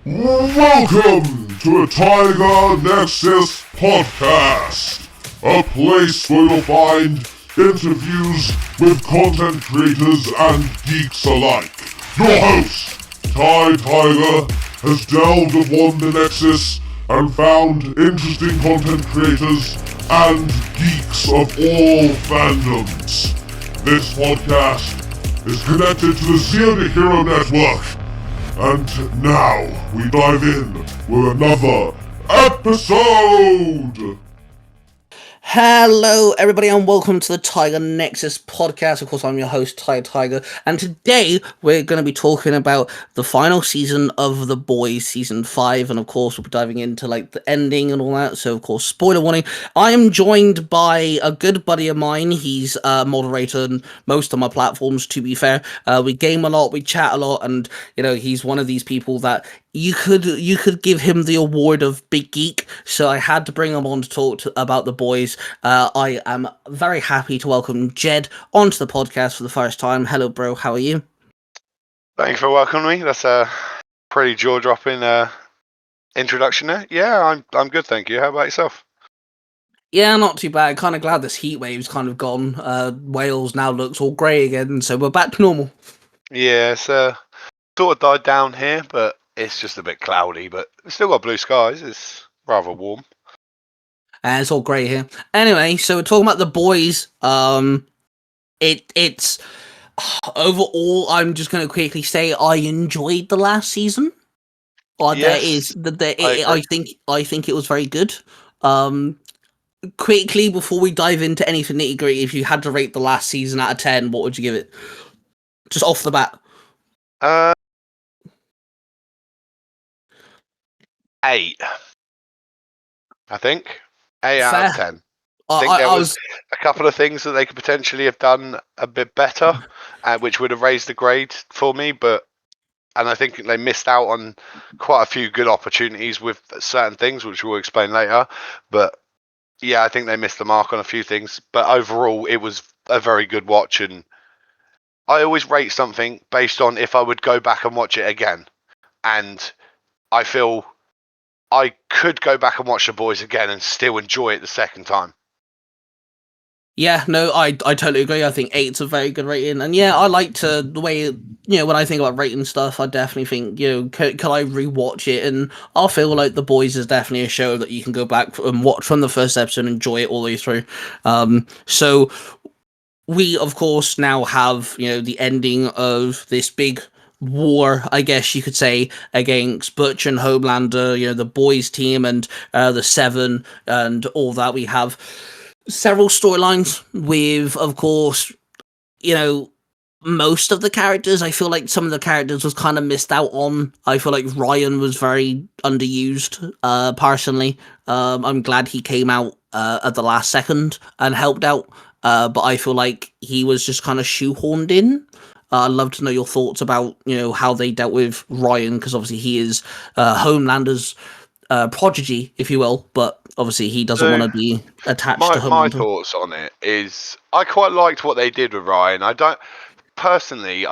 Welcome to the Tiger Nexus Podcast, a place where you'll find interviews with content creators and geeks alike. Your host, Tiger, has delved upon the Nexus and found interesting content creators and geeks of all fandoms. This podcast is connected to the Zero Hero Network. And now we dive in with another episode! Hello everybody and welcome to the Tiger Nexus podcast. Of course, I'm your host, Tiger, and today we're going to be talking about the final season of The Boys, season 5, and of course we'll be diving into like the ending and all that, so of course, spoiler warning. I am joined by a good buddy of mine. He's a moderator on most of my platforms, to be fair. We game a lot, we chat a lot, and you know, he's one of these people that you could give him the award of Big Geek, so I had to bring him on to talk about The Boys. I am very happy to welcome Jed onto the podcast for the first time. Hello, bro. How are you? Thanks for welcoming me. That's a pretty jaw-dropping introduction there. Yeah, I'm good, thank you. How about yourself? Yeah, not too bad. Kind of glad this heat wave's kind of gone. Wales now looks all grey again, so we're back to normal. Yeah, it's sort of died down here, but it's just a bit cloudy, but we've still got blue skies. It's rather warm. And it's all grey here. Anyway, so we're talking about The Boys. It's overall, I'm just going to quickly say I enjoyed the last season. Yes, I think it was very good. Quickly before we dive into anything nitty gritty, if you had to rate the last season out of 10, what would you give it? Just off the bat. 8. I think 8 Fair. out of 10. I think there was a couple of things that they could potentially have done a bit better, which would have raised the grade for me, and I think they missed out on quite a few good opportunities with certain things, which we'll explain later. But yeah, I think they missed the mark on a few things. But overall, it was a very good watch, and I always rate something based on if I would go back and watch it again. And I feel I could go back and watch The Boys again and still enjoy it the second time. Yeah, no, I totally agree. I think 8's a very good rating, and yeah, I like to the way when I think about rating stuff, I definitely think can I rewatch it, and I feel like The Boys is definitely a show that you can go back and watch from the first episode and enjoy it all the way through. So we of course now have the ending of this big war, I guess you could say, against Butch and Homelander, the Boys team and the Seven and all that. We have several storylines with, of course, most of the characters. I feel like some of the characters was kind of missed out on. I feel like Ryan was very underused, personally. I'm glad he came out at the last second and helped out, but I feel like he was just kind of shoehorned in. I'd love to know your thoughts about, how they dealt with Ryan, because obviously he is Homelander's prodigy, if you will, but obviously he doesn't want to be attached to Homelander. My thoughts on it is I quite liked what they did with Ryan. I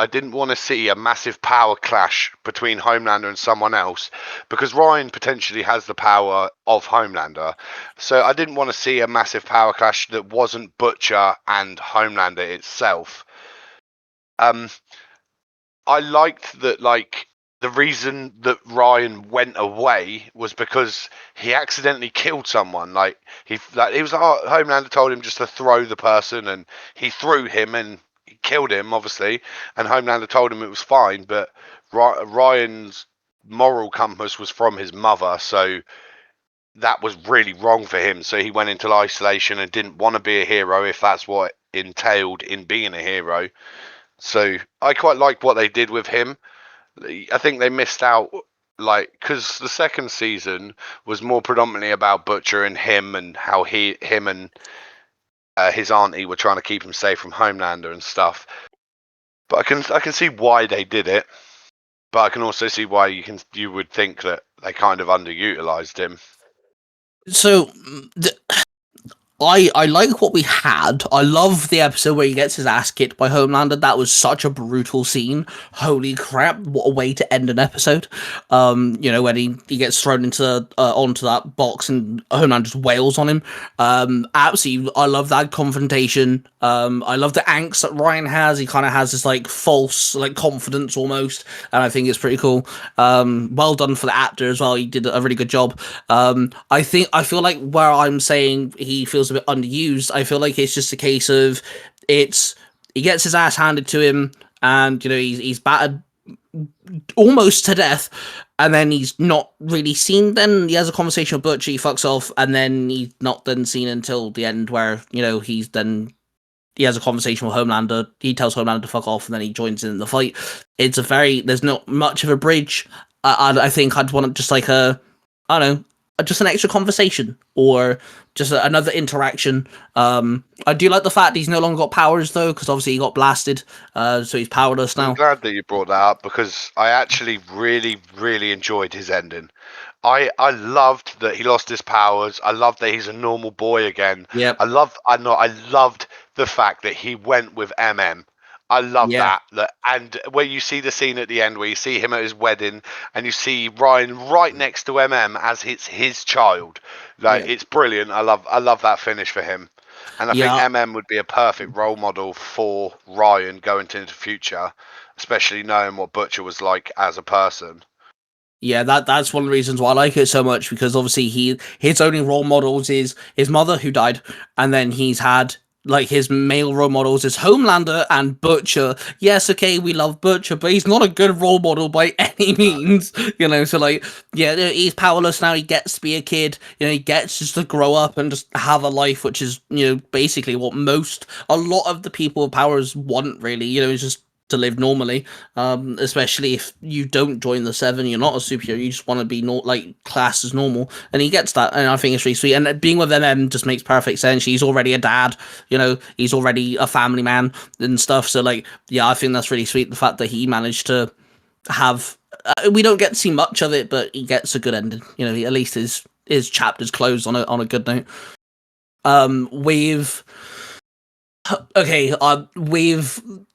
didn't want to see a massive power clash between Homelander and someone else, because Ryan potentially has the power of Homelander. So I didn't want to see a massive power clash that wasn't Butcher and Homelander itself. I liked that, like, the reason that Ryan went away was because he accidentally killed someone. Homelander told him just to throw the person, and he threw him and he killed him, obviously. And Homelander told him it was fine, but Ryan's moral compass was from his mother, so that was really wrong for him. So he went into isolation and didn't want to be a hero if that's what entailed in being a hero. So I quite liked what they did with him. I think they missed out, because the second season was more predominantly about Butcher and him, and how him and his auntie were trying to keep him safe from Homelander and stuff. But I can see why they did it, but I can also see why you would think that they kind of underutilized him. So I like what we had. I love the episode where he gets his ass kicked by Homelander. That was such a brutal scene. Holy crap! What a way to end an episode. When he gets thrown into onto that box and Homelander just wails on him. Absolutely, I love that confrontation. I love the angst that Ryan has. He kind of has this like false like confidence almost, and I think it's pretty cool. Well done for the actor as well. He did a really good job. I feel like where I'm saying he feels a bit underused, I feel like it's just a case of he gets his ass handed to him, and he's battered almost to death, and then he's not really seen. Then he has a conversation with Butcher, he fucks off, and then he's not then seen until the end, where he has a conversation with Homelander. He tells Homelander to fuck off, and then he joins in the fight. There's not much of a bridge. I think I'd want just like I don't know, just an extra conversation or just another interaction. I do like the fact he's no longer got powers though, because obviously he got blasted, so he's powerless now. I'm glad that you brought that up because I actually really, really enjoyed his ending. I loved that he lost his powers. I loved that he's a normal boy again. Yep. I loved the fact that he went with MM. I love Yeah. that. And where you see the scene at the end where you see him at his wedding and you see Ryan right next to MM as it's his child. Like, it's brilliant. I love that finish for him. And I think MM would be a perfect role model for Ryan going into the future, especially knowing what Butcher was like as a person. Yeah, that's one of the reasons why I like it so much, because obviously his only role models is his mother who died, and then he's had like his male role models is Homelander and Butcher. Yes, okay, we love Butcher, but he's not a good role model by any means. So like, yeah, he's powerless now. He gets to be a kid. He gets just to grow up and just have a life, which is basically what a lot of the people with powers want. Really, is just to live normally, especially if you don't join the Seven, you're not a superhero, you just want to be classed as normal, and he gets that, and I think it's really sweet. And being with MM just makes perfect sense. He's already a dad, he's already a family man and stuff, so like, yeah, I think that's really sweet, the fact that he managed to have we don't get to see much of it, but he gets a good ending. At least his chapter's closed on a good note. With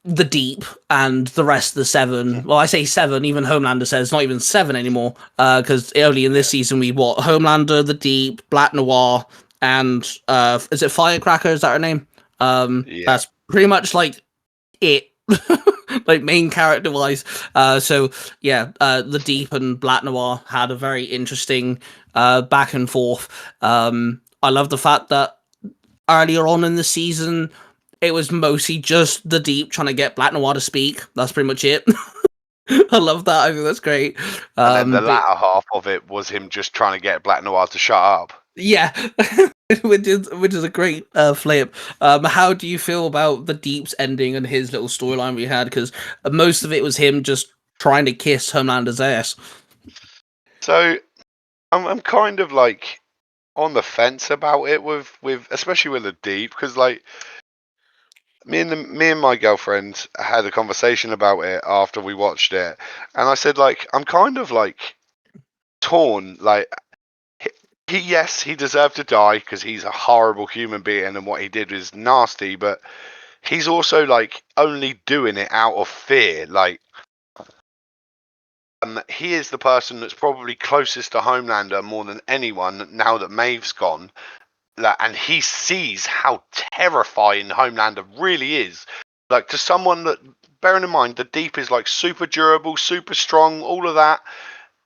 the Deep and the rest of the Seven. Well, I say Seven, even Homelander says not even Seven anymore, because early in this season we Homelander, the Deep, Black Noir, and is it Firecracker? Is that her name? That's pretty much like it, like main character wise. So yeah, the Deep and Black Noir had a very interesting back and forth. I love the fact that earlier on in the season, it was mostly just the Deep trying to get Black Noir to speak. That's pretty much it. I love that. I think that's great. And then the latter half of it was him just trying to get Black Noir to shut up. Yeah, which is a great flip. How do you feel about the Deep's ending and his little storyline we had? Because most of it was him just trying to kiss Homelander's ass. So I'm kind of like on the fence about it with especially with the Deep, because like me and my girlfriend had a conversation about it after we watched it, and I said like I'm kind of like torn. Like he deserved to die because he's a horrible human being and what he did was nasty, but he's also like only doing it out of fear. Like he is the person that's probably closest to Homelander more than anyone now that Maeve's gone. And he sees how terrifying Homelander really is. Like, to someone that, bearing in mind, the Deep is like super durable, super strong, all of that,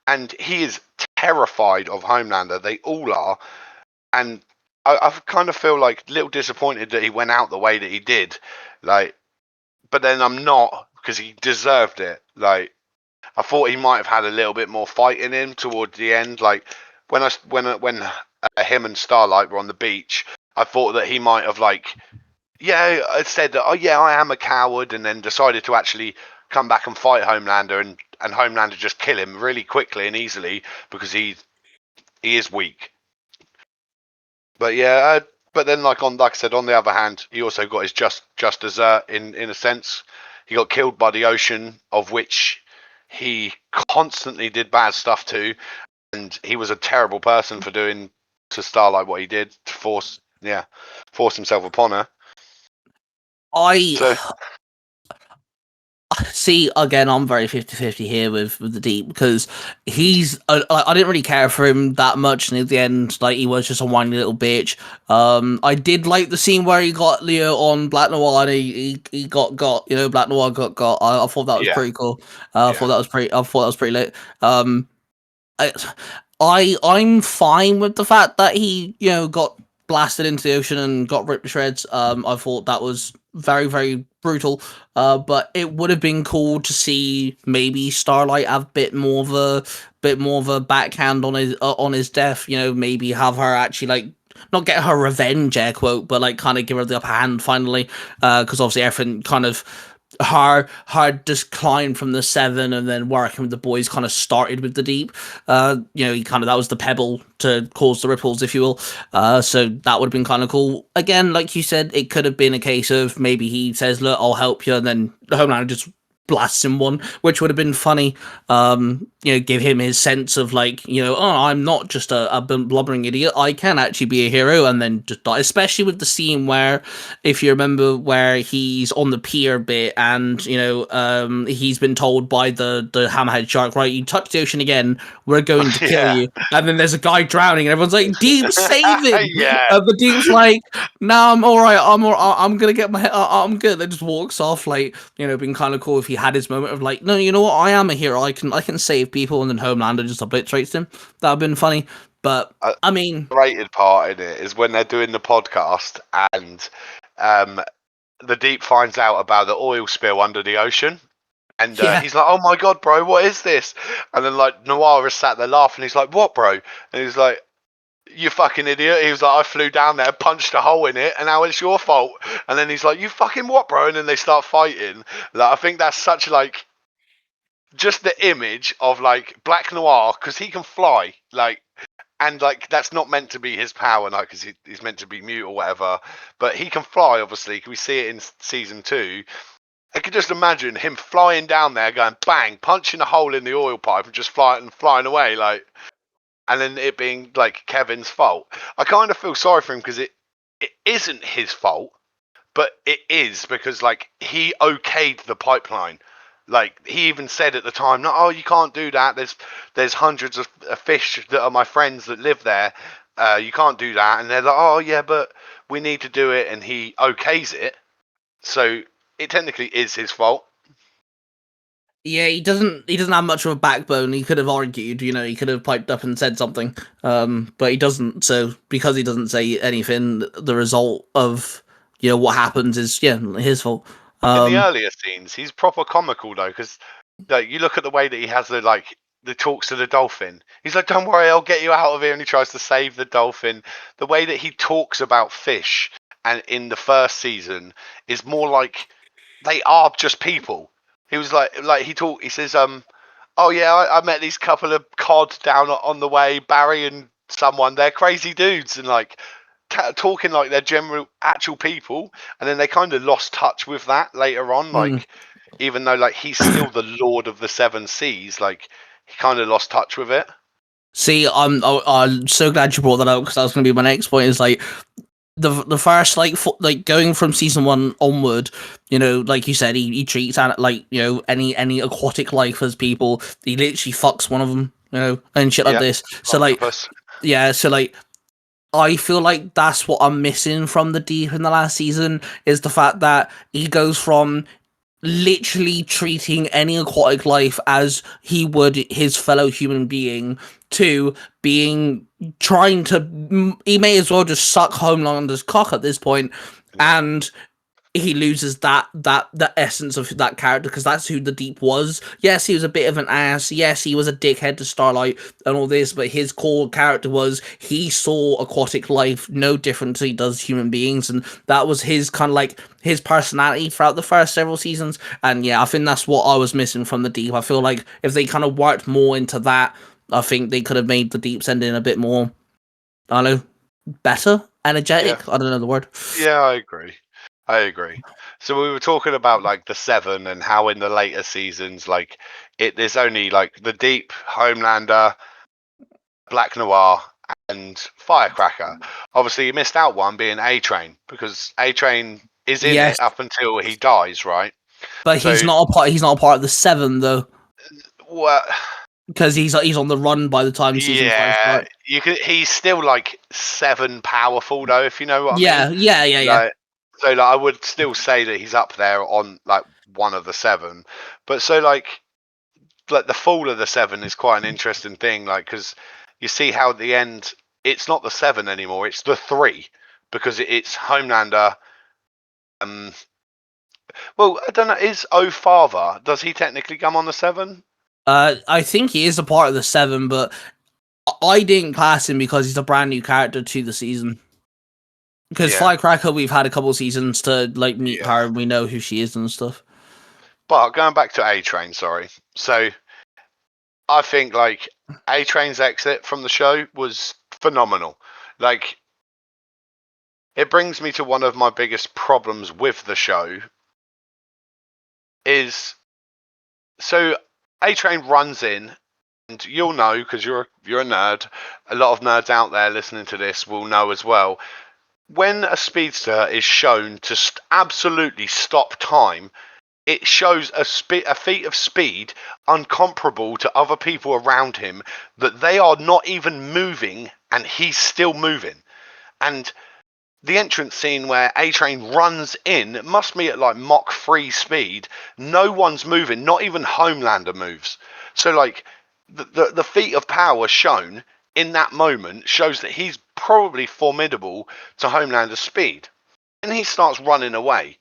and he is terrified of Homelander. They all are, and I kind of feel like a little disappointed that he went out the way that he did. Like, but then I'm not, because he deserved it. Like, I thought he might have had a little bit more fight in him towards the end. Like when him and Starlight were on the beach, I thought that he might have said that, oh yeah, I am a coward, and then decided to actually come back and fight Homelander, and Homelander just kill him really quickly and easily because he is weak. But yeah, but then like I said, on the other hand, he also got his just dessert in a sense. He got killed by the ocean, of which he constantly did bad stuff to, and he was a terrible person for doing to Starlight what he did to force force himself upon her. I So see, again, I'm very 50-50 here with the Deep, because he's I didn't really care for him that much, and at the end, like, he was just a whiny little bitch. I did like the scene where he got Leo on Black Noir, and he got Black Noir got. I thought that was Yeah. pretty cool. Yeah. I thought that was pretty lit. I'm fine with the fact that he, got blasted into the ocean and got ripped to shreds. I thought that was very, very brutal. But it would have been cool to see maybe Starlight have a bit more of a backhand on his death. Maybe have her actually, like, not get her revenge, air quote, but like kind of give her the upper hand finally. Because obviously everything kind of her decline from the 7 and then working with the boys kind of started with the Deep. He kind of, that was the pebble to cause the ripples, if you will. So that would have been kind of cool. Again, like you said, it could have been a case of maybe he says, "Look, I'll help you," and then Homelander just blasts him one, which would have been funny. Give him his sense of, like, oh, I'm not just a blubbering idiot. I can actually be a hero, and then just die. Especially with the scene where, if you remember, where he's on the pier bit, and he's been told by the hammerhead shark, right, you touch the ocean again, we're going to kill you. And then there's a guy drowning, and everyone's like, "Deep, save him!" The Deep's like, "No, I'm all right. I'm gonna get my I'm good." Then just walks off, like, being kind of cool if he had his moment of, like, "No, you know what? I am a hero. I can save people," and then Homelander just obliterates him. That would have been funny. But I mean, the rated part in it is when they're doing the podcast and the Deep finds out about the oil spill under the ocean. And he's like, "Oh my god, bro, what is this?" And then, like, Noir is sat there laughing. He's like, "What, bro?" And he's like, "You fucking idiot." He was like, "I flew down there, punched a hole in it, and now it's your fault." And then he's like, "You fucking what, bro?" And then they start fighting. Like, I think that's such, like, just the image of, like, Black Noir, because he can fly, like, and, like, that's not meant to be his power, like, because he's meant to be mute or whatever, but he can fly, obviously. Can we see it in season 2? I could just imagine him flying down there, going bang, punching a hole in the oil pipe, and just flying away, like, and then it being, like, Kevin's fault. I kind of feel sorry for him because it isn't his fault, but it is because, like, he okayed the pipeline. Like, he even said at the time, "No, oh, you can't do that. There's hundreds of fish that are my friends that live there. You can't do that." And they're like, "Oh yeah, but we need to do it," and he okays it. So it technically is his fault. yeah, he doesn't have much of a backbone. He could have argued, he could have piped up and said something. But he doesn't. So because he doesn't say anything, the result of what happens is his fault. In the earlier scenes, he's proper comical though, because, like, you look at the way that he has the talks to the dolphin. He's like, "Don't worry, I'll get you out of here," and he tries to save the dolphin. The way that he talks about fish, and in the first season, is more like they are just people. He was like he says, "Oh yeah, I met these couple of cod down on the way, Barry and someone. They're crazy dudes," and, like, talking like they're actual people. And then they kind of lost touch with that later on, like, even though, like, he's still the Lord of the Seven Seas, like, he kind of lost touch with it. See, I'm so glad you brought that up, because that was going to be my next point. Is like the first, like going from season 1 onward, like you said, he treats like any aquatic life as people. He literally fucks one of them, and shit like this. So Octopus. like I feel like that's what I'm missing from the Deep in the last season, is the fact that he goes from literally treating any aquatic life as he would his fellow human being, to trying to, he may as well just suck Homelander's cock at this point. And he loses the essence of that character, because that's who the Deep was. Yes, he was a bit of an ass. Yes, he was a dickhead to Starlight and all this, but his core character was, he saw aquatic life no different to he does human beings, and that was his kind of, like, his personality throughout the first several seasons. And yeah, I think that's what I was missing from the Deep. I feel like if they kind of worked more into that, I think they could have made the Deep's ending a bit more, I don't know, better, energetic. Yeah. I don't know the word. Yeah, I agree. So we were talking about, like, the 7 and how in the later seasons, like, there's only, like, the Deep, Homelander, Black Noir, and Firecracker. Obviously, you missed out one being A-Train, because A-Train is in Yes, it up until he dies, right? but he's So, not a part. He's not a part of the Seven though, well, because he's on the run by the time season 5 yeah, starts. he's still like 7 powerful though, if you know what I mean. Yeah. Like, so like I would still say that he's up there on like one of the 7, but so like the fall of the 7 is quite an interesting thing, like because you see how at the end it's not the 7 anymore, it's the 3, because it's Homelander. Um, well, I don't know. Is O Father? Does he technically come on the 7? I think he is a part of the Seven, but I didn't class him because he's a brand new character to the season. Because Yeah, Firecracker, we've had a couple seasons to like meet yeah. her, and we know who she is and stuff. But going back to A Train, sorry. So I think like A Train's exit from the show was phenomenal. Like it brings me to one of my biggest problems with the show is so A Train runs in, and you'll know because you're a nerd. A lot of nerds out there listening to this will know as well. When a speedster is shown to absolutely stop time, it shows a feat of speed uncomparable to other people around him, that they are not even moving and he's still moving. And the entrance scene where A-Train runs in must be at like Mach 3 speed. No one's moving, not even Homelander moves. So like the feat of power shown in that moment shows that he's probably formidable to Homelander's speed. And he starts running away,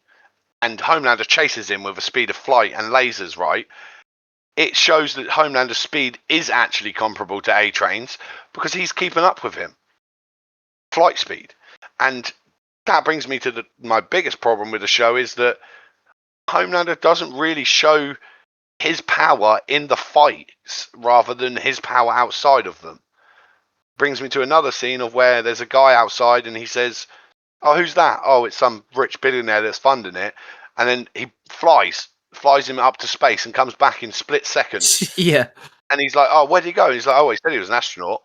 and Homelander chases him with a speed of flight and lasers, right? It shows that Homelander's speed is actually comparable to A-Train's because he's keeping up with him. Flight speed. And that brings me to my biggest problem with the show is that Homelander doesn't really show his power in the fights rather than his power outside of them. Brings me to another scene of where there's a guy outside and he says, "Oh, who's that?" "Oh, it's some rich billionaire that's funding it." And then he flies him up to space and comes back in split second. Yeah. And he's like, "Oh, where'd he go?" And he's like, "Oh, he said he was an astronaut.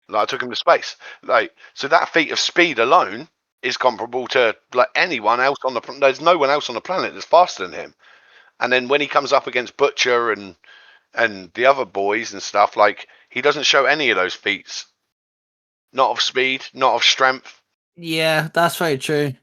Like, I took him to space." Like, so that feat of speed alone is comparable to like anyone else on the planet. There's no one else on the planet that's faster than him. And then when he comes up against Butcher and the other boys and stuff, like he doesn't show any of those feats. Not of speed, not of strength. Yeah, that's very true.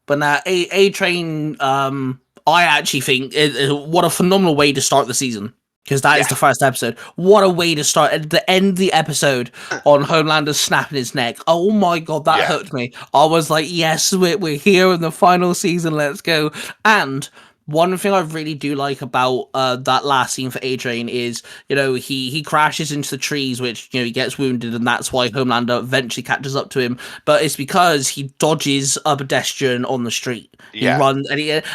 But now, A Train, I actually think what a phenomenal way to start the season, because that is Yeah, the first episode. What a way to start at the end of the episode on Homelander snapping his neck. Oh my god, that yeah, hurt me. I was like, yes, we're here in the final season. Let's go. And one thing I really do like about that last scene for A Train is, he crashes into the trees, which, he gets wounded, and that's why Homelander eventually catches up to him. But it's because he dodges a pedestrian on the street. He yeah, runs,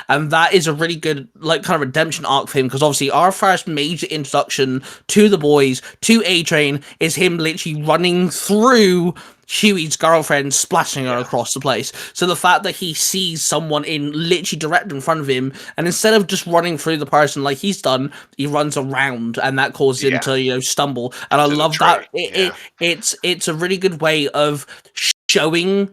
and that is a really good, like, kind of redemption arc for him, because obviously our first major introduction to the boys, to A Train, is him literally running through Huey's girlfriend, splashing her yeah. across the place. So the fact that he sees someone in literally direct in front of him, and instead of just running through the person like he's done, he runs around, and that causes him Yeah. to stumble. And I Into the love that. tree. Yeah. It's a really good way of showing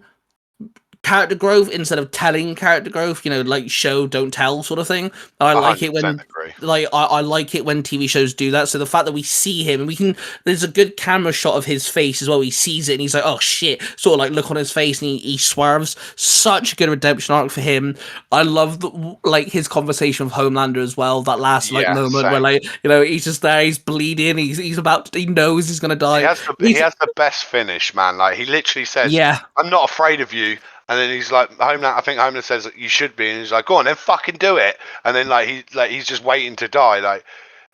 character growth instead of telling character growth, like show don't tell sort of thing. And I like it 100% when agree. I like it when TV shows do that. So the fact that we see him, and there's a good camera shot of his face as well. He sees it and he's like, oh shit, sort of like look on his face, and he swerves. Such a good redemption arc for him. I love like his conversation with Homelander as well. That last like Yeah, moment where same. like he's just there, he's bleeding, he's he knows he's gonna He die. has the best finish, man. Like he literally says, Yeah. "I'm not afraid of you," and then he's like, "Homeland." I think Homeland says you should be, and he's like, "Go on, then fucking do it." And then he's just waiting to die, like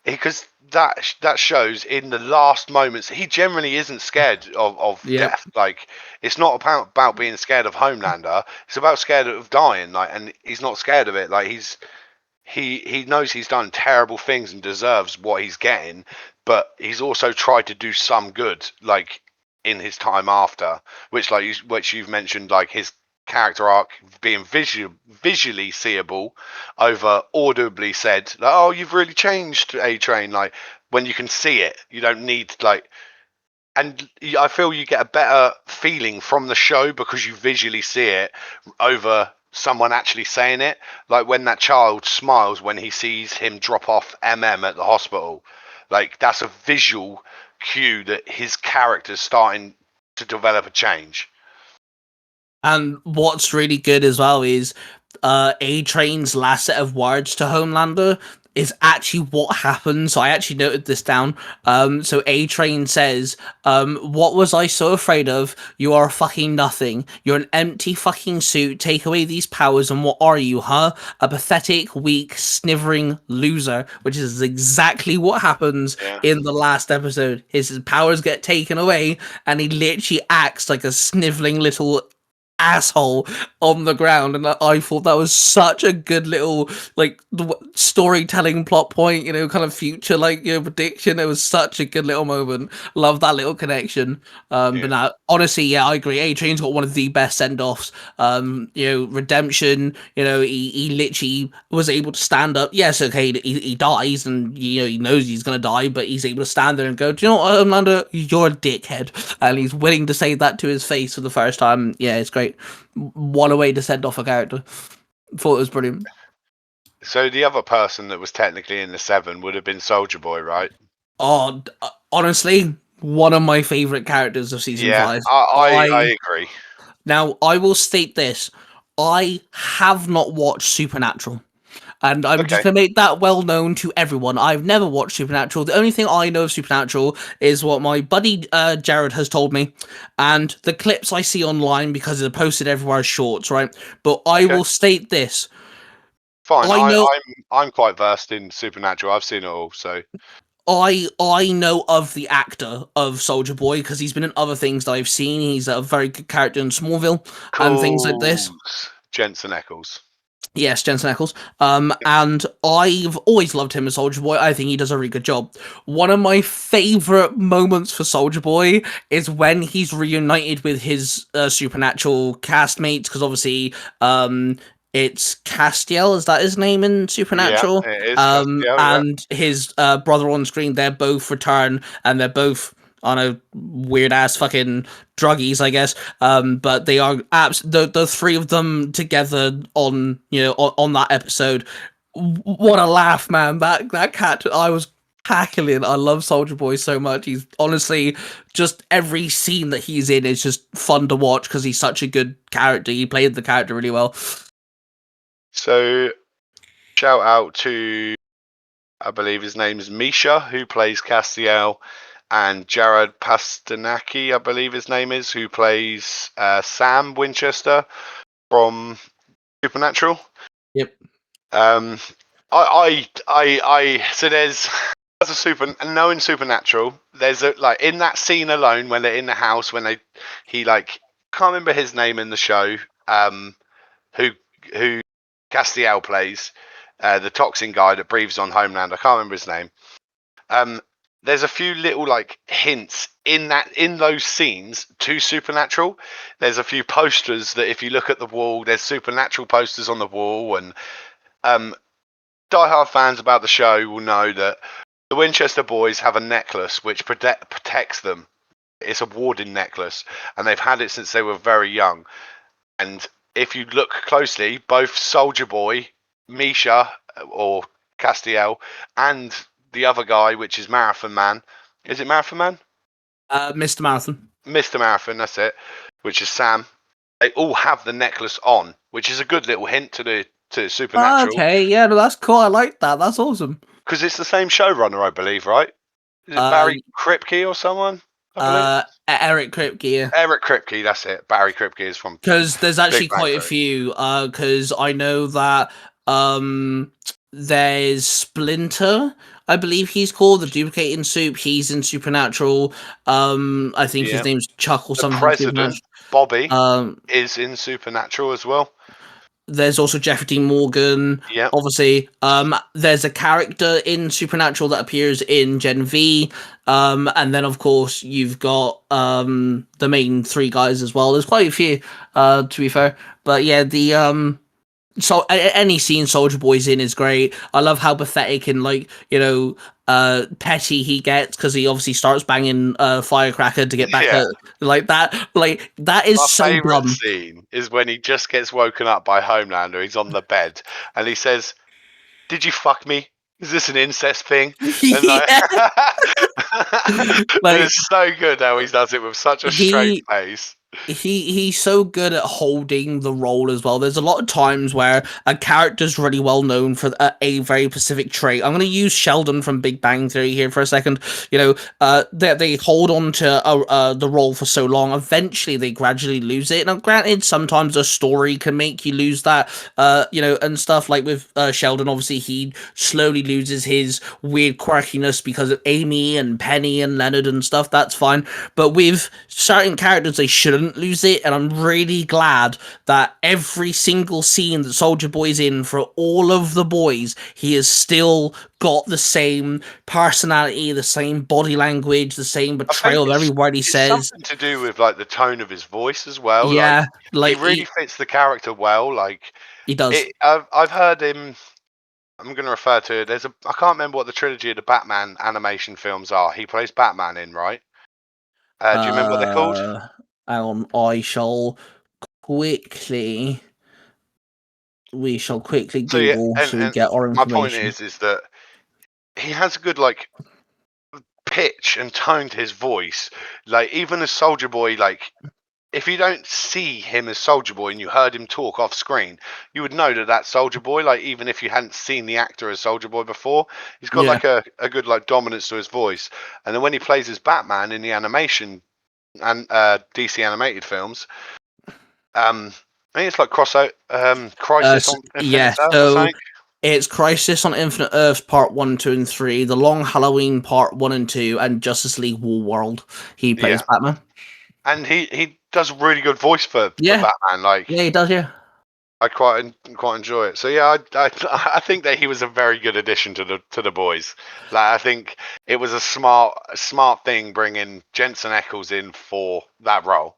because that shows in the last moments he generally isn't scared of Yep. death. Like it's not about being scared of Homelander. It's about scared of dying. Like, and he's not scared of it. Like he knows he's done terrible things and deserves what he's getting, but he's also tried to do some good, like in his time after, which you've mentioned, like his character arc being visually seeable over audibly said, like, "Oh, you've really changed, A Train." Like when you can see it, you don't need like and I feel you get a better feeling from the show because you visually see it over someone actually saying it. Like when that child smiles when he sees him drop off at the hospital, like that's a visual cue that his character's starting to develop a change. And what's really good as well is A-Train's last set of words to Homelander is actually what happened. So I actually noted this down. So A-Train says, what was I so afraid of? You are fucking nothing. You're an empty fucking suit. Take away these powers and what are you, huh? A pathetic, weak, snivering loser, which is exactly what happens in the last episode. His powers get taken away and he literally acts like a sniveling little asshole on the ground, and I thought that was such a good little like storytelling plot point, kind of future prediction. It was such a good little moment. Love that little connection. But now, honestly, yeah, I agree. A-Train's got one of the best send-offs. Redemption. He literally was able to stand up. Yes, okay, he dies, and he knows he's gonna die, but he's able to stand there and go, "Do you know what, Homelander? You're a dickhead," and he's willing to say that to his face for the first time. Yeah, it's great. What a way to send off a character. Thought it was brilliant. So the other person that was technically in the 7 would have been Soldier Boy, right? Oh, honestly, one of my favorite characters of season 5. I agree. Now, I will state this. I have not watched Supernatural. And I'm just going to make that well known to everyone. I've never watched Supernatural. The only thing I know of Supernatural is what my buddy Jared has told me, and the clips I see online because they're posted everywhere as shorts, right? But I will state this. Fine, I'm quite versed in Supernatural. I've seen it all, so... I know of the actor of Soldier Boy because he's been in other things that I've seen. He's a very good character in Smallville and things like this. Jensen Ackles. Yes, Jensen Ackles. And I've always loved him as Soldier Boy. I think he does a really good job. One of my favorite moments for Soldier Boy is when he's reunited with his Supernatural castmates, because obviously it's Castiel, is that his name in Supernatural? Yeah, it is Castiel, and his brother on screen, they're both return, and they're both on a weird ass fucking druggies, I guess. But they are the three of them together on on that episode. What a laugh, man! That cat, I was cackling. I love Soldier Boy so much. He's honestly just every scene that he's in is just fun to watch because he's such a good character. He played the character really well. So, shout out to, I believe his name is Misha, who plays Castiel, and Jared Pasternacki, I believe his name is, who plays Sam Winchester from Supernatural. Yep. So there's knowing Supernatural, there's in that scene alone when they're in the house when he can't remember his name in the show, who Castiel plays, the toxin guy that breathes on Homeland. I can't remember his name. There's a few little hints in those scenes to Supernatural. There's a few posters that if you look at the wall, there's Supernatural posters on the wall, and diehard fans about the show will know that the Winchester boys have a necklace which protects them. It's a warding necklace, and they've had it since they were very young. And if you look closely, both Soldier Boy, Misha, or Castiel, and the other guy, which is Marathon Man. Is it Marathon Man? Mr. Marathon. Mr. Marathon, that's it. Which is Sam. They all have the necklace on, which is a good little hint to Supernatural. Okay, yeah, no, that's cool. I like that. That's awesome. Because it's the same showrunner, I believe, right? Is it Barry Kripke or someone? Eric Kripke. Yeah. Eric Kripke, that's it. Barry Kripke is from. Because there's actually quite a few. Because I know that there's Splinter, I believe he's called, the duplicating soup. He's in Supernatural. I think his name's Chuck or something. The president, Bobby, is in Supernatural as well. There's also Jeffrey Dean Morgan. Yeah. Obviously, there's a character in Supernatural that appears in Gen V. And then of course you've got the main three guys as well. There's quite a few, to be fair. But yeah, So any scene Soldier Boy's in is great. I love how pathetic and petty he gets because he obviously starts banging Firecracker to get back Yeah. at like that. Like that is My so favourite dumb. scene is when he just gets woken up by Homelander. He's on the bed and he says, "Did you fuck me? Is this an incest thing?" And like, Yeah, and like it's so good how he does it with such a straight he face. he's so good at holding the role as well. There's a lot of times where a character's really well known for a very specific trait. I'm going to use Sheldon from Big Bang Theory here for a second. They hold on to the role for so long. Eventually, they gradually lose it. Now, granted, sometimes a story can make you lose that. And stuff like with Sheldon. Obviously, he slowly loses his weird quirkiness because of Amy and Penny and Leonard and stuff. That's fine. But with certain characters, they shouldn't lose it, and I'm really glad that every single scene that Soldier Boy's in for all of the boys, he has still got the same personality, the same body language, the same I think betrayal of every word he it's says. something to do with like the tone of his voice as well. Like Yeah, he like really fits the character well. Like he does. I've heard him. I'm going to refer to it. I can't remember what the trilogy of the Batman animation films are. He plays Batman in, right? Do you remember what they're called? Uh, Hang on, quickly. We shall quickly So yeah, Google and so we get our my point information. is that he has a good like pitch and tone to his voice. Like even as Soldier Boy, like if you don't see him as Soldier Boy and you heard him talk off screen, you would know that that's Soldier Boy. Like even if you hadn't seen the actor as Soldier Boy before, he's got Yeah. like a good like dominance to his voice. And then when he plays as Batman in the animation and DC animated films, I think it's like Crisis on Infinite Yeah, Earth or so something. it's Crisis on Infinite Earths Part 1, 2, and 3, The Long Halloween Part 1 and 2, and Justice League War World. He plays Yeah, Batman. and he does a really good voice for Yeah, Batman. yeah, Like he does, yeah. I quite enjoy it. So yeah, I think that he was a very good addition to the boys. Like I think it was a smart thing bringing Jensen Ackles in for that role.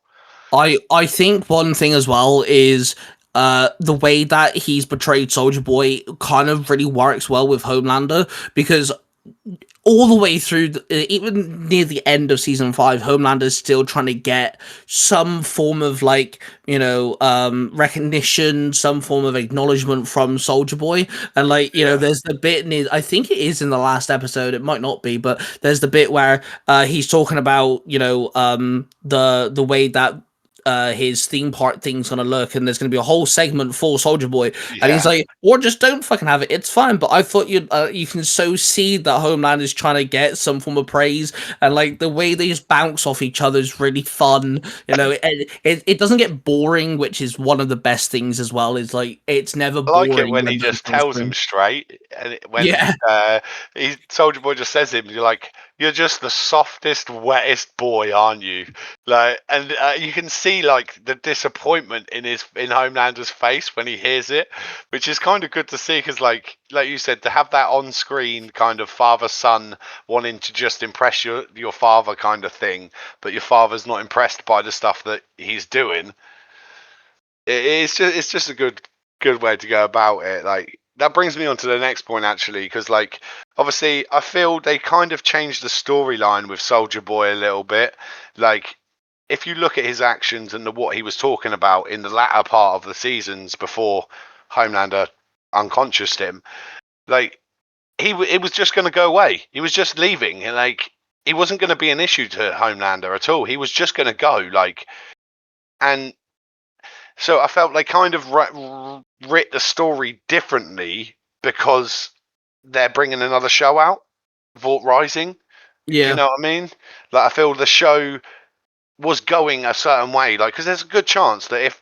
I think one thing as well is the way that he's portrayed Soldier Boy kind of really works well with Homelander because all the way through, even near the end of season 5, Homelander's still trying to get some form of recognition, some form of acknowledgement from Soldier Boy, and Yeah. there's the bit I think it is in the last episode, it might not be, but there's the bit where he's talking about the way that his theme park thing's gonna look, and there's gonna be a whole segment for Soldier Boy, and he's Yeah. like, "Or just don't fucking have it. It's fine." But I thought you can so see that Homeland is trying to get some form of praise, and like the way they just bounce off each other is really fun. It doesn't get boring, which is one of the best things as well. Is like it's never I like it boring when he when both just on tells him screen. straight, and when Yeah, he Soldier Boy just says to him, "You're like, you're just the softest, wettest boy, aren't you?" Like, and you can see like the disappointment in Homelander's face when he hears it, which is kind of good to see because, like you said, to have that on screen kind of father son wanting to just impress your father kind of thing, but your father's not impressed by the stuff that he's doing. It's just a good way to go about it. Like that brings me on to the next point actually, because like obviously I feel they kind of changed the storyline with Soldier Boy a little bit. Like if you look at his actions and what he was talking about in the latter part of the seasons before Homelander unconscioused him, like it was just going to go away. He was just leaving, and like he wasn't going to be an issue to Homelander at all. He was just going to go, like, and so I felt they kind of writ the story differently because they're bringing another show out, Vault Rising. You yeah, know what I mean? Like I feel the show was going a certain way, like because there's a good chance that if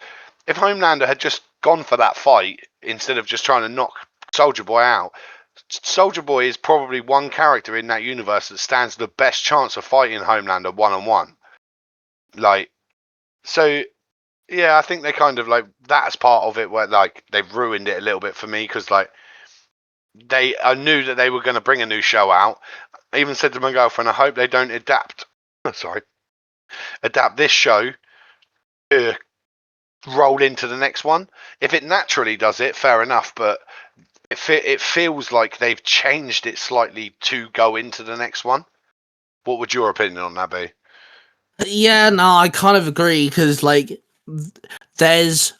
Homelander had just gone for that fight instead of just trying to knock Soldier Boy out, Soldier Boy is probably one character in that universe that stands the best chance of fighting Homelander one on one. Like so, yeah, I think they kind of like that's part of it where like they've ruined it a little bit for me because like I knew that they were going to bring a new show out. I even said to my girlfriend, I hope they don't adapt. Sorry, adapt this show to roll into the next one. If it naturally does it, fair enough, but it feels like they've changed it slightly to go into the next one. What would your opinion on that be? Yeah, no, I kind of agree because like there's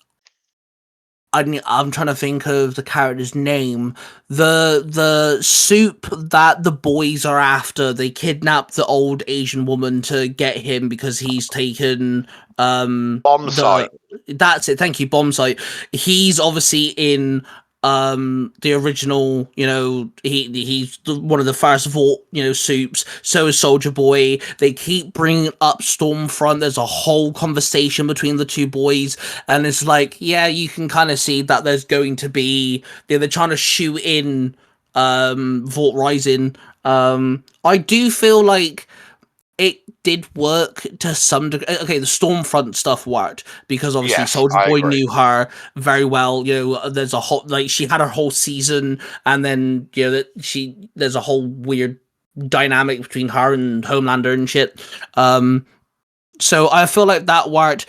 I'm trying to think of the character's name. The soup that the boys are after, they kidnap the old Asian woman to get him because he's taken Bomb the site. that's it, thank you, bomb site. He's obviously in the original, he's one of the first vault, soups. So is Soldier Boy. They keep bringing up Stormfront. There's a whole conversation between the two boys, and it's like, yeah, you can kind of see that there's going to be, they're trying to shoe in Vault Rising. I do feel like it did work to some degree. Okay, the Stormfront stuff worked because obviously Yes, Soldier I Boy agree. knew her very well. There's a whole, like, she had her whole season, and then there's a whole weird dynamic between her and Homelander and shit. So I feel like that worked.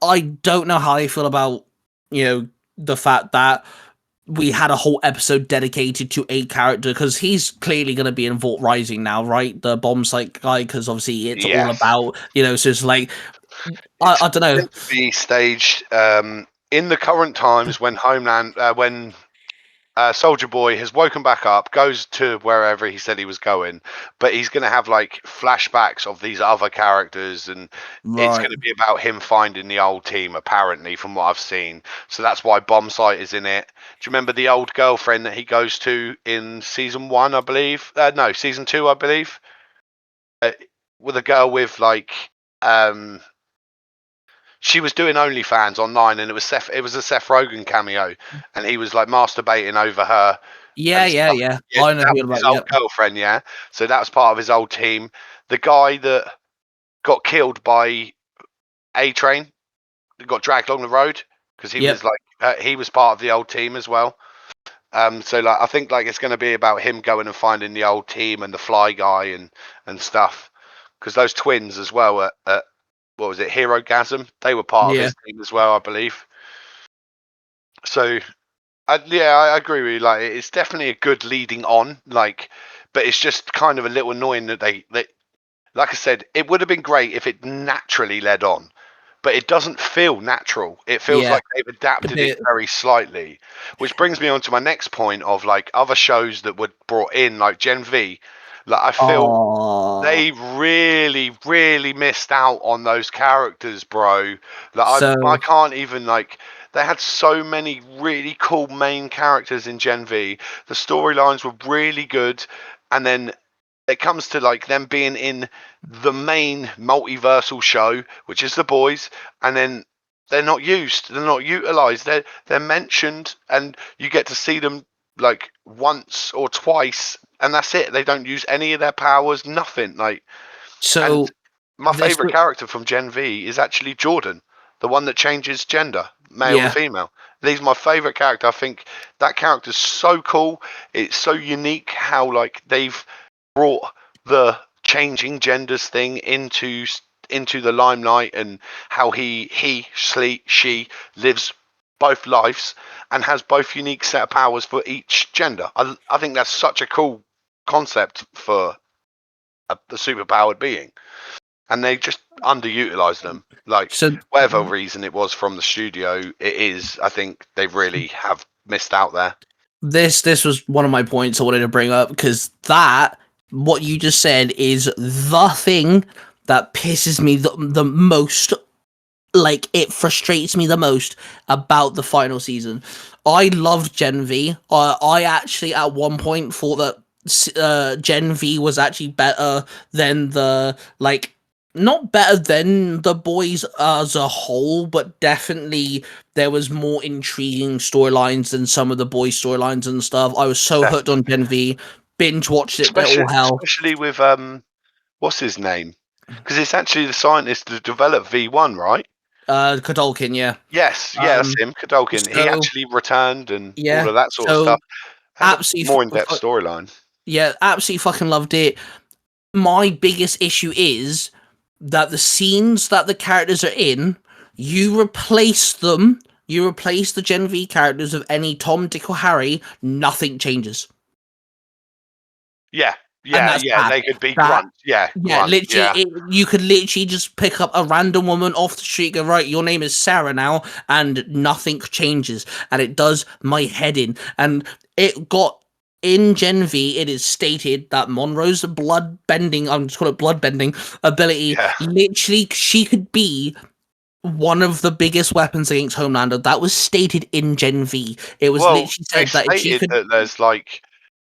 I don't know how I feel about the fact that we had a whole episode dedicated to a character because he's clearly going to be in Vault Rising now, right? The bomb site guy, because obviously it's all Yes. about, so it's like, It's I don't know. meant to be staged in the current times when Soldier Boy has woken back up, goes to wherever he said he was going, but he's going to have like flashbacks of these other characters, and it's Right. going to be about him finding the old team, apparently, from what I've seen. So that's why Bomb Sight is in it. Do you remember the old girlfriend that he goes to in season 1, I believe? No, season 2, I believe. With a girl with like she was doing OnlyFans online, and it was a Seth Rogen cameo, and he was like masturbating over her Yeah, and yeah, stuff. yeah. Yeah, I know that who was you're his about. old Yep. girlfriend, yeah. So that was part of his old team. The guy that got killed by A Train, got dragged along the road because he Yep. was like he was part of the old team as well. So like I think like it's going to be about him going and finding the old team and the Fly Guy and stuff, because those twins as well at what was it, Hero Gasm? They were part of Yeah. his team as well, I believe. So I agree with you. Like, it's definitely a good leading on. Like, but it's just kind of a little annoying that like I said, it would have been great if it naturally led on, but it doesn't feel natural. It feels Yeah. like they've A adapted it bit. very slightly, which brings me on to my next point of like other shows that were brought in, like Gen V. Like, I feel Oh. they really, really missed out on those characters, bro. Like, I So, can't even like. They had so many really cool main characters in Gen V. The storylines were really good, and then it comes to like them being in the main multiversal show, which is The Boys, and then they're not used, they're not utilized. They're mentioned, and you get to see them like once or twice, and that's it. They don't use any of their powers, nothing. Like, and so my this, favorite character from Gen V is actually Jordan, the one that changes gender, male to yeah. female. He's my favorite character. I think that character's so cool. It's so unique how like they've brought the changing genders thing into the limelight, and how she lives both lives and has both unique set of powers for each gender. I think that's such a cool concept for the superpowered being, and they just underutilized them. Like, So whatever reason it was from the studio, it is. I think they really have missed out there. this was one of my points I wanted to bring up because that what you just said is the thing that pisses me the most. Like, it frustrates me the most about the final season. I loved Gen V. I actually at one point thought that Gen V was actually better than the, like, not better than the boys as a whole, but definitely there was more intriguing storylines than some of the boys storylines and stuff. I was so hooked on Gen V, binge watched it to all hell. Especially with what's his name? Because it's actually the scientist that developed V1, right? Kodolkin, yeah. Yes, yeah, that's Um, him, Kadolkin. He so actually returned and all yeah, of that sort of stuff. so Had a absolutely, more in-depth storyline. yeah, absolutely fucking loved it. My biggest issue is that the scenes that the characters are in, You replace them. You replace the Gen V characters with any Tom, Dick, or Harry. Nothing changes, Yeah, and yeah, that's yeah. bad. They could be That grunts. Yeah, Yeah, grunts. literally, Yeah, you could literally just pick up a random woman off the street, go, right, your name is Sarah now, and nothing changes. And it does my head in. And it got, in Gen V, it is stated that Monroe's blood bending, I'm just calling it blood bending ability, yeah. literally, she could be one of the biggest weapons against Homelander. That was stated in Gen V. It was Well, literally they said that if she stated could. that there's like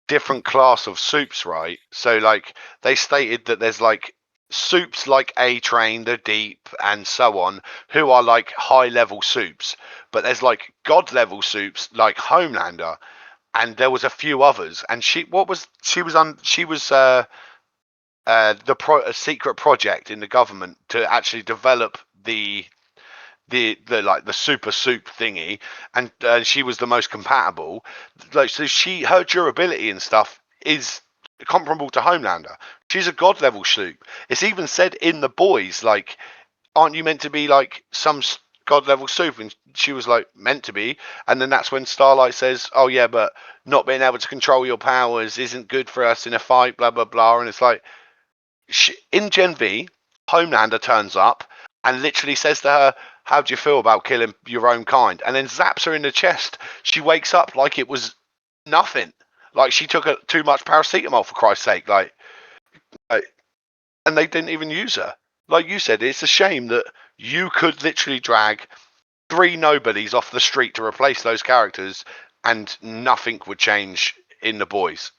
different class of soups, right? So like they stated that there's like soups like A Train, the Deep, and so on, who are like high level soups. But there's like god level soups like Homelander, and there was a few others. And she was a secret project in the government to actually develop the like the super soup thingy, and she was the most compatible. Like so, her durability and stuff is comparable to Homelander. She's a god level soup. It's even said in the boys, like, aren't you meant to be like some god level soup? And she was like, meant to be. And then that's when Starlight says, oh yeah, but not being able to control your powers isn't good for us in a fight, blah blah blah. And it's like, in Gen V, Homelander turns up and literally says to her, how do you feel about killing your own kind? And then zaps her in the chest. She wakes up like it was nothing. Like she took too much paracetamol, for Christ's sake. Like, and they didn't even use her. Like you said, it's a shame that you could literally drag three nobodies off the street to replace those characters and nothing would change in the boys,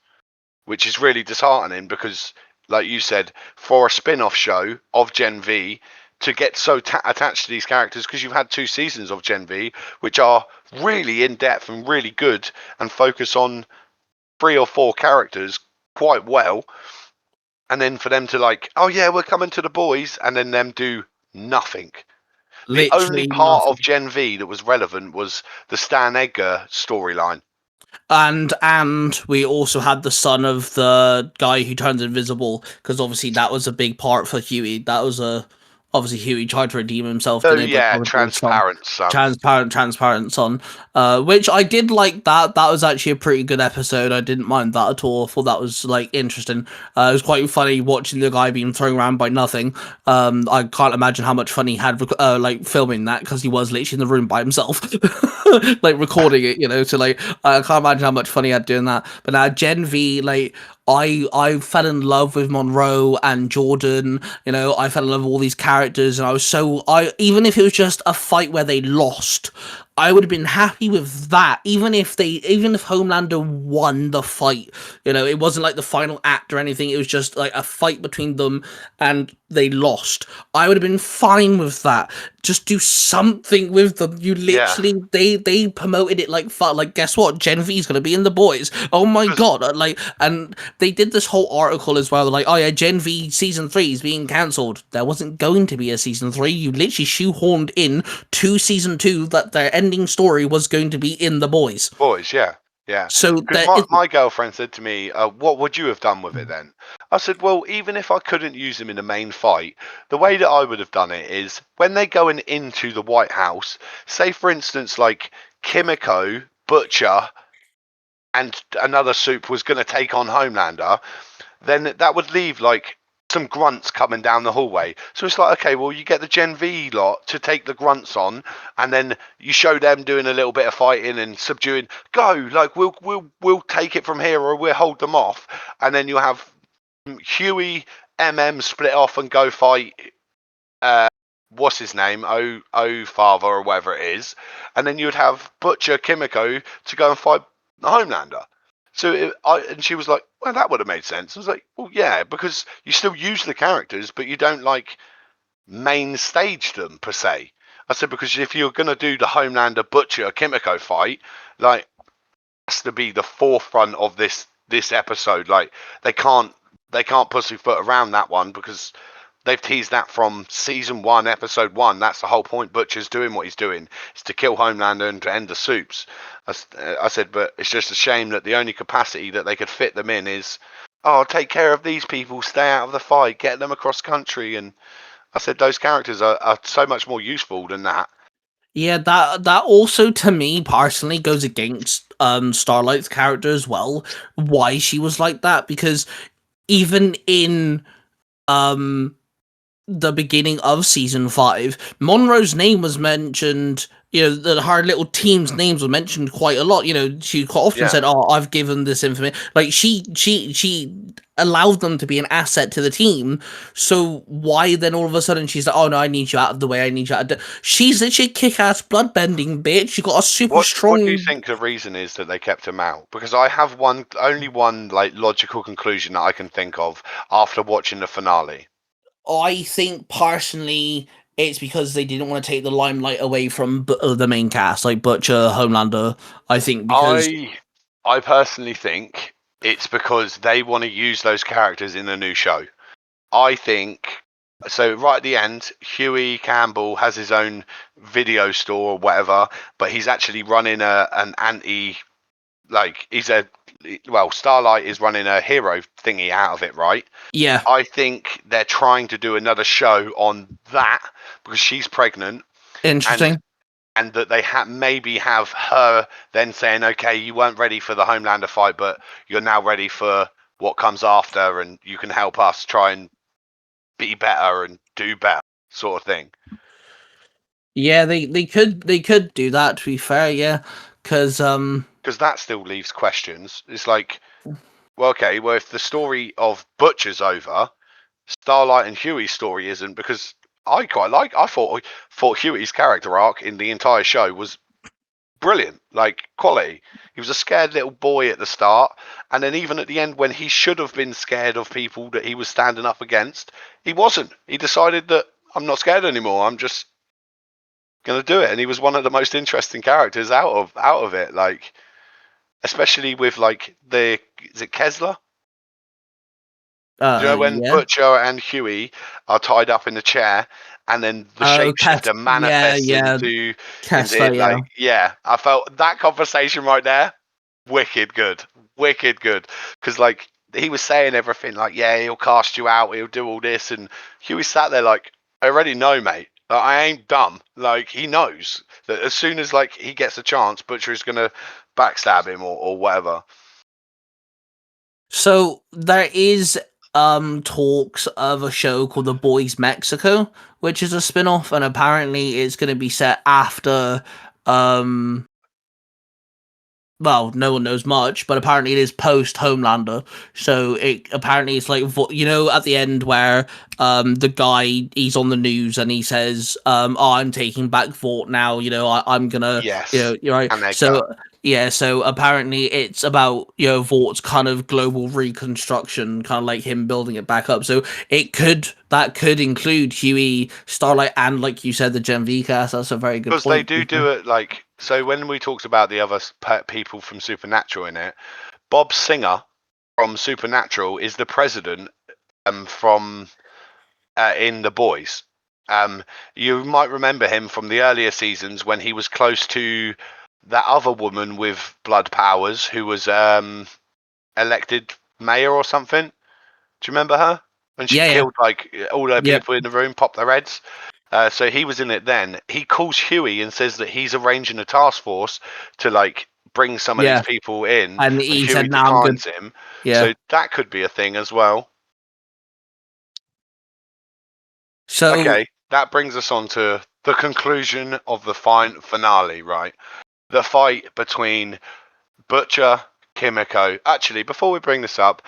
which is really disheartening because, like you said, for a spin off show of Gen V to get so attached to these characters, because you've had 2 seasons of Gen V, which are really in depth and really good and focus on 3 or 4 characters quite well. And then for them to, like, oh yeah, we're coming to the boys, and then them do nothing. The only Literally part of nothing. Gen V that was relevant was the Stan Edgar storyline. And we also had the son of the guy who turns invisible, because obviously that was a big part for Huey. That was a obviously Huey tried to redeem himself, So didn't he? But yeah, with his son, transparent son. transparent son. Which I did like that. That was actually a pretty good episode. I didn't mind that at all. I thought that was like interesting. It was quite funny watching the guy being thrown around by nothing. I can't imagine how much fun he had like filming that, because he was literally in the room by himself, like recording it. So like I can't imagine how much fun he had doing that. But now Gen V, like I fell in love with Monroe and Jordan. I fell in love with all these characters, and I even if it was just a fight where they lost, I would have been happy with that. Even if Homelander won the fight, it wasn't like the final act or anything. It was just like a fight between them, and they lost. I would have been fine with that. Just do something with them. You Yeah. literally, they promoted it like fuck. Like, guess what? Gen V is gonna be in the boys. Oh my god! And they did this whole article as well. Like, oh yeah, Gen V season 3 is being cancelled. There wasn't going to be a season 3. You literally shoehorned in to season 2 that their ending story was going to be in the boys. Boys, yeah, yeah. So Because my girlfriend said to me, "What would you have done with it then?" I said, "Well, even if I couldn't use them in the main fight, the way that I would have done it is when they're going into the White House. Say, for instance, like Kimiko, Butcher, and another soup was going to take on Homelander, then that would leave like some grunts coming down the hallway. So it's like, okay, well, you get the Gen V lot to take the grunts on, and then you show them doing a little bit of fighting and subduing. Go, like we'll take it from here, or we'll hold them off, and then you'll have Huey, split off and go fight. What's his name? O Father or whatever it is, and then you would have Butcher Kimiko to go and fight the Homelander. So and she was like, well, that would have made sense. I was like, well, yeah, because you still use the characters, but you don't like main stage them per se. I said, because if you're gonna do the Homelander Butcher Kimiko fight, like, has to be the forefront of this episode. Like, they can't pussyfoot around that one, because they've teased that from season 1, episode 1. That's the whole point. Butcher's doing what he's doing, is to kill Homelander and to end the soups. I said, but it's just a shame that the only capacity that they could fit them in is, oh, take care of these people, stay out of the fight, get them across country, and I said those characters are so much more useful than that. Yeah, that also to me personally goes against Starlight's character as well. Why she was like that, because even in um the beginning of season 5, Monroe's name was mentioned. You know, her little team's names were mentioned quite a lot. You know, she quite often said, "Oh, I've given this information." Like she allowed them to be an asset to the team. So why then all of a sudden she's like, "Oh no, I need you out of the way. I need you out." She's literally a kick-ass bloodbending bitch. She got a super What do you strong. think the reason is that they kept him out? Because I have only one like logical conclusion that I can think of after watching the finale. I think personally, it's because they didn't want to take the limelight away from the main cast, like Butcher, Homelander. I think because I personally think it's because they want to use those characters in the new show. I think so. Right at the end, Huey Campbell has his own video store or whatever, but he's actually running an anti, like Starlight is running a hero thingy out of it, right? yeah, I think they're trying to do another show on that because she's pregnant, and interesting. that they maybe have her then saying, okay, you weren't ready for the Homelander fight, but you're now ready for what comes after, and you can help us try and be better and do better, sort of thing. Yeah, they could do that. To be fair, yeah, because that still leaves questions. It's like, well, okay, well, if the story of Butcher's over, Starlight and Huey's story isn't, because I thought Huey's character arc in the entire show was brilliant, like quality. He was a scared little boy at the start, and then even at the end when he should have been scared of people that he was standing up against, he wasn't. He decided that I'm not scared anymore. I'm just gonna do it, and he was one of the most interesting characters out of it. Like, especially with like is it Kessler? Do you know when yeah. Butcher and Huey are tied up in the chair, and then the Oh, shapeshifter yeah, manifests yeah, into Kessler, yeah. like, yeah, I felt that conversation right there, wicked good, because like he was saying everything like, yeah, he'll cast you out, he'll do all this, and Huey sat there like, I already know, mate. Like, I ain't dumb. Like, he knows that as soon as like he gets a chance, Butcher is gonna backstab him or whatever. So there is talks of a show called The Boys Mexico, which is a spin-off, and apparently it's going to be set after um well, no one knows much, but apparently it is post Homelander. So it apparently it's like, you know, at the end where the guy, he's on the news and he says, "Oh, I'm taking back Vought now. You know, I'm gonna, you Yes, know, you're right." and So yeah, so apparently it's about, you know, Vaught's kind of global reconstruction, kind of like him building it back up. So that could include Huey, Starlight, and like you said, the Gen V cast. That's a very good because point. they do it like, so when we talked about the other people from Supernatural in it, Bob Singer from Supernatural is the president from in The Boys. You might remember him from the earlier seasons when he was close to that other woman with blood powers who was elected mayor or something. Do you remember her? When she Yeah, yeah, killed like all the yep, people in the room, popped their heads. So he was in it then. He calls Huey and says that he's arranging a task force to like bring some of these yeah. people in, And and he Huey said, "Now I'm good." declines him. Yeah. So that could be a thing as well. So Okay, that brings us on to the conclusion of the finale, right? The fight between Butcher, Kimiko. Actually, before we bring this up,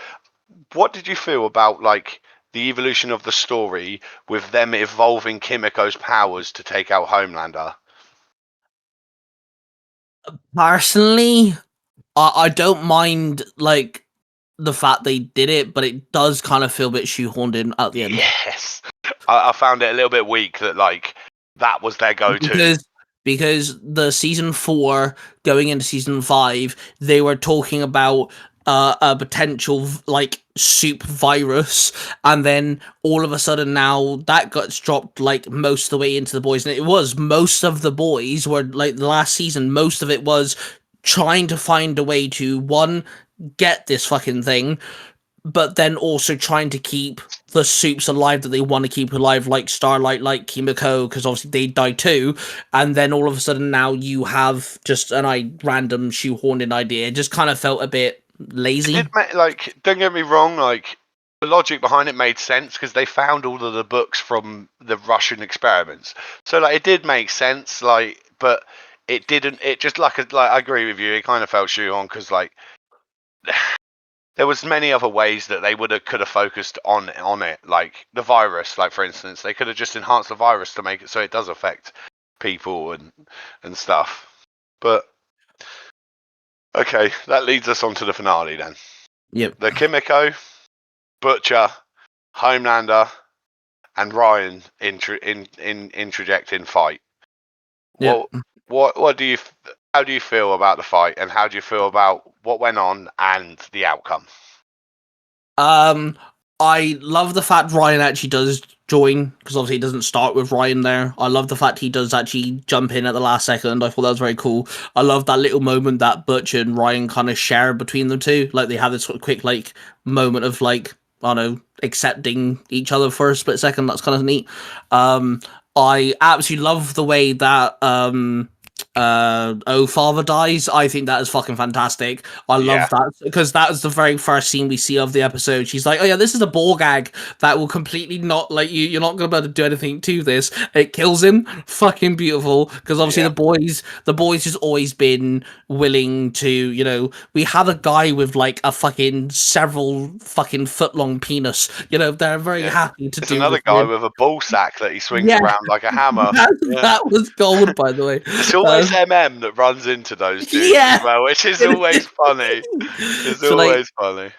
what did you feel about like the evolution of the story with them evolving Kimiko's powers to take out Homelander? personally, I don't mind like the fact they did it, but it does kind of feel a bit shoehorned in at the end. Yes, I found it a little bit weak that like that was their go-to. Because the season 4 going into season 5, they were talking about a potential like soup virus, and then all of a sudden now that got dropped like most of the way into the boys, and it was most of the boys were like the last season. Most of it was trying to find a way to, one, get this fucking thing, but then also trying to keep the soups alive that they want to keep alive, like Starlight, like Kimiko, because obviously they die too. And then all of a sudden now you have just random shoehorned in idea. It just kind of felt a bit lazy. Don't get me wrong, like the logic behind it made sense because they found all of the books from the Russian experiments. So like it did make sense, like, but it didn't. It just like I agree with you. It kind of felt shoehorned because like there was many other ways that they could have focused on it, like the virus. Like for instance, they could have just enhanced the virus to make it so it does affect people and stuff. But okay, that leads us on to the finale then. Yep. The Kimiko, Butcher, Homelander, and Ryan interjecting fight. Yep. What do you? How do you feel about the fight, and how do you feel about what went on and the outcome? I love the fact Ryan actually does join, because obviously it doesn't start with Ryan there. I love the fact he does actually jump in at the last second. I thought that was very cool. I love that little moment that Butch and Ryan kind of share between them two. Like they have this sort of quick like moment of like, I don't know, accepting each other for a split second. That's kind of neat. I absolutely love the way that Oh Father dies. I think that is fucking fantastic. I love that because that is the very first scene we see of the episode. She's like, oh yeah, this is a ball gag that will completely not like you're not gonna be able to do anything to this. It kills him. Fucking beautiful. Because obviously the boys has always been willing to, you know, we have a guy with like a fucking several fucking foot long penis. You know, they're very happy to do another guy with a ball sack that he swings around like a hammer. That was gold, by the way. It's always MM that runs into those dudes as well, which is always funny. It's always funny.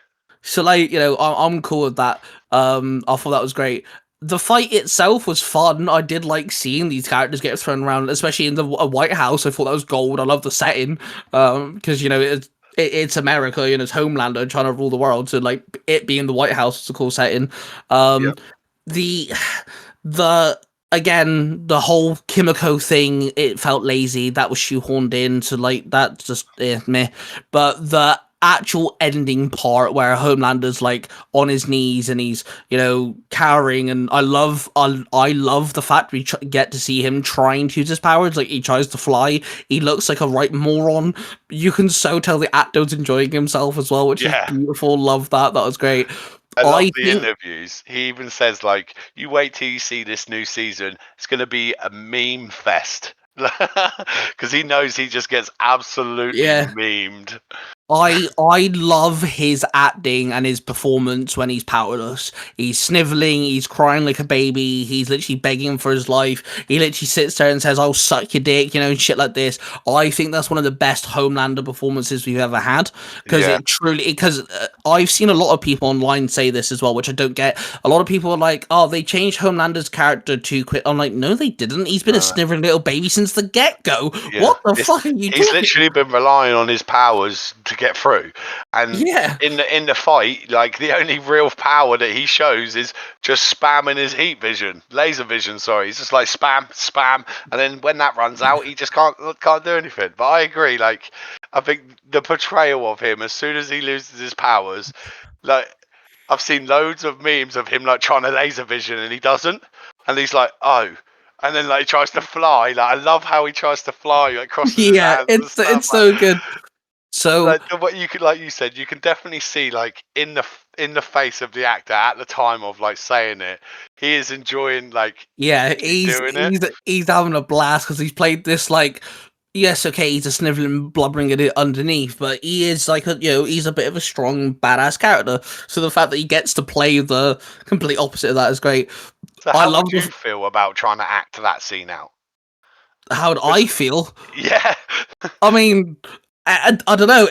So, like, you know, I'm cool with that. I thought that was great. The fight itself was fun. I did like seeing these characters get thrown around, especially in the White House. I thought that was gold. I love the setting, because you know it's America, you know, it's Homelander trying to rule the world. So, like, it being the White House is a cool setting. The again, the whole Kimiko thing, it felt lazy. That was shoehorned in, so like that just meh. But the actual ending part where Homelander's like on his knees and he's, you know, cowering, and I love the fact we get to see him trying to use his powers. Like he tries to fly, he looks like a right moron. You can so tell the actor's enjoying himself as well, which is beautiful. Love that. That was great. I love the interviews. He even says, like, you wait till you see this new season. It's going to be a meme fest. Because he knows he just gets absolutely memed. I love his acting and his performance when he's powerless. He's sniveling, he's crying like a baby, he's literally begging for his life. He literally sits there and says, I'll suck your dick, you know, and shit like this. I think that's one of the best Homelander performances we've ever had. Because it truly, because I've seen a lot of people online say this as well, which I don't get. A lot of people are like, oh, they changed Homelander's character too quick. I'm like, no, they didn't. He's been a sniveling little baby since the get-go. What the fuck are you doing? He's literally been relying on his powers to get through, and in the fight, like the only real power that he shows is just spamming his laser vision. Sorry, he's just like spam, and then when that runs out, he just can't do anything. But I agree, like I think the portrayal of him as soon as he loses his powers, like I've seen loads of memes of him like trying to laser vision and he doesn't, and he's like, oh. And then like he tries to fly. Like I love how he tries to fly like crosses his hands it's so good. So like, what you could, like you said, you can definitely see like in the face of the actor at the time of like saying it, he is enjoying like he's having a blast because he's played this like yes, okay, he's a sniveling, blubbering idiot underneath, but he is like he's a bit of a strong, badass character. So the fact that he gets to play the complete opposite of that is great. So how would you feel about trying to act that scene out? How would I feel? Yeah. I mean, I don't know.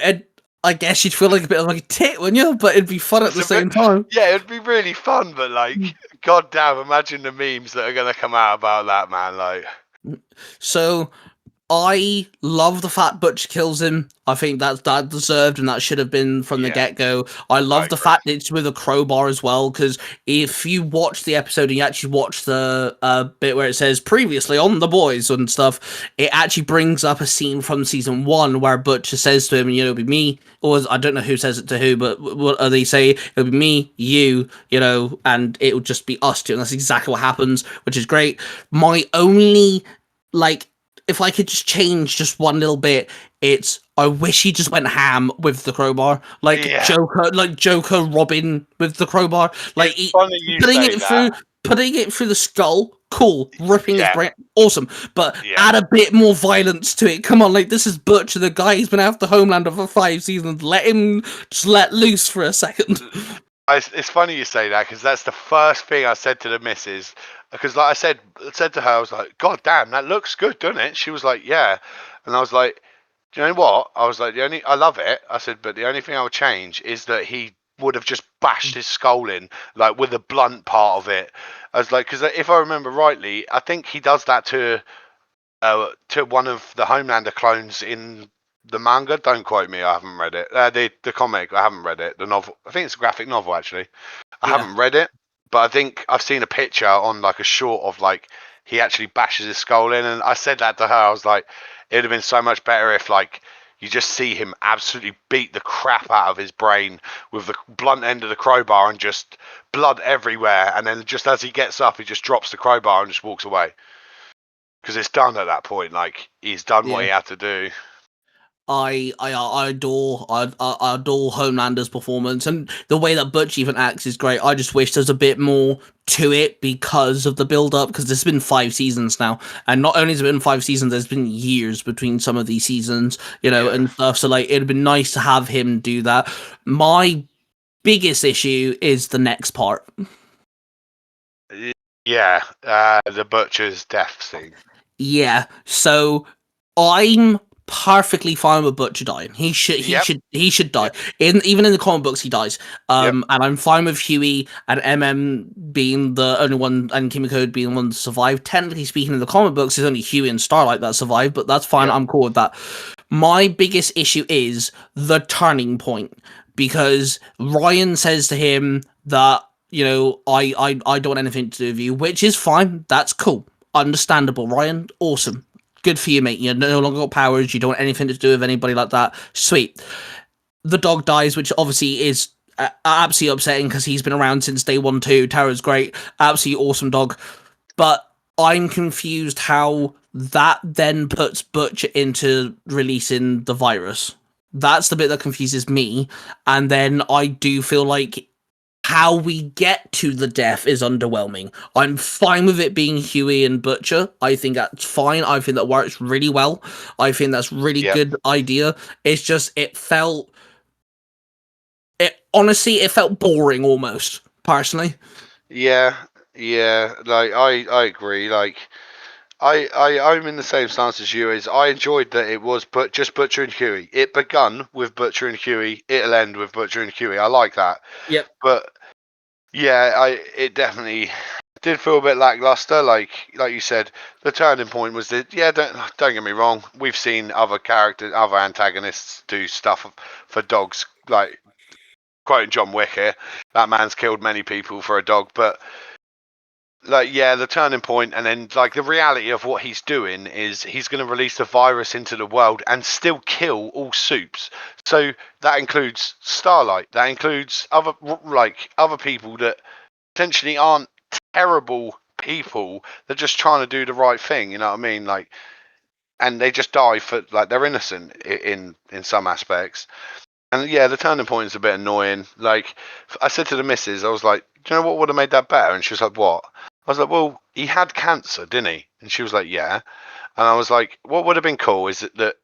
I guess you'd feel like a bit of like a tit, wouldn't you? But it'd be fun at the same time. Yeah, it'd be really fun, but like, goddamn, imagine the memes that are gonna come out about that, man. Like, so I love the fact Butch kills him. I think that deserved and that should have been from the Yeah, get-go. I I love the agree. fact it's with a crowbar as well, because if you watch the episode and you actually watch the bit where it says previously on The Boys and stuff, it actually brings up a scene from season 1 where Butch says to him, it'll be me, or I don't know who says it to who, but what they say, it'll be me, you, and it'll just be us two, and that's exactly what happens, which is great. My only, like, if I could just change just one little bit, it's I wish he just went ham with the crowbar, like Yeah, Joker Robin with the crowbar, like it's funny you putting say it that. through, putting it through the skull. Cool, ripping his Yeah, brain, awesome. But yeah. add a bit more violence to it. Come on, like this is Butcher, the guy who's been after Homelander for 5 seasons. Let him just let loose for a second. It's funny you say that because that's the first thing I said to the missus. Because like I said to her, I was like, "God damn, that looks good, doesn't it?" She was like, "Yeah," and I was like, "Do you know what?" I was like, I love it." I said, "But the only thing I would change is that he would have just bashed his skull in, like with the blunt part of it." I was like, because if I remember rightly, I think he does that to one of the Homelander clones in the manga. Don't quote me, I haven't read it. The comic, I haven't read it. The novel, I think it's a graphic novel actually. I Yeah. haven't read it, but I think I've seen a picture on like a short of like he actually bashes his skull in, and I said that to her. I was like, it'd have been so much better if like you just see him absolutely beat the crap out of his brain with the blunt end of the crowbar and just blood everywhere, and then just as he gets up, he just drops the crowbar and just walks away because it's done at that point. Like he's done what Yeah. he had to do. I adore Homelander's performance, and the way that Butch even acts is great. I just wish there's a bit more to it because of the build up, because there's been 5 seasons now, and not only has it been 5 seasons, there's been years between some of these seasons, Yeah. and stuff. So like it'd been nice to have him do that. My biggest issue is the next part. Yeah, the butcher's death scene. Yeah, so I'm perfectly fine with Butcher dying. Yep. He should die. Yep. Even in the comic books, he dies. Yep. And I'm fine with Huey and MM being the only one, and Kimiko being the one to survive. Technically speaking, in the comic books, it's only Huey and Starlight that survive, but that's fine. Yep. I'm cool with that. My biggest issue is the turning point, because Ryan says to him that I don't want anything to do with you, which is fine. That's cool. Understandable, Ryan. Awesome. Good for you, mate. You no longer got powers. You don't want anything to do with anybody like that. Sweet. The dog dies, which obviously is absolutely upsetting because he's been around since day 1 too. Tara's great. Absolutely awesome dog. But I'm confused how that then puts Butcher into releasing the virus. That's the bit that confuses me. And then I do feel like how we get to the death is underwhelming. I'm fine with it being Huey and Butcher. I think that's fine. I think that works really well. I think that's really Yep. good idea. It's just it felt boring almost, personally. Yeah. Yeah. Like I agree. Like I'm in the same stance as you. Is I enjoyed that it was just Butcher and Huey. It begun with Butcher and Huey. It'll end with Butcher and Huey. I like that. Yep. But yeah, it definitely did feel a bit lackluster. Like you said, the turning point was that don't get me wrong. We've seen other characters, other antagonists do stuff for dogs. Like quoting John Wick here, that man's killed many people for a dog. But like the turning point, and then like the reality of what he's doing is he's going to release the virus into the world and still kill all soups. So that includes Starlight. That includes other people that potentially aren't terrible people. They're just trying to do the right thing. You know what I mean? Like, and they just die for like they're innocent in some aspects. And yeah, the turning point is a bit annoying. Like I said to the missus, I was like, "Do you know what would have made that better?" And she was like, "What?" I was like, "Well, he had cancer, didn't he?" And she was like, "Yeah." And I was like, "What would have been cool is that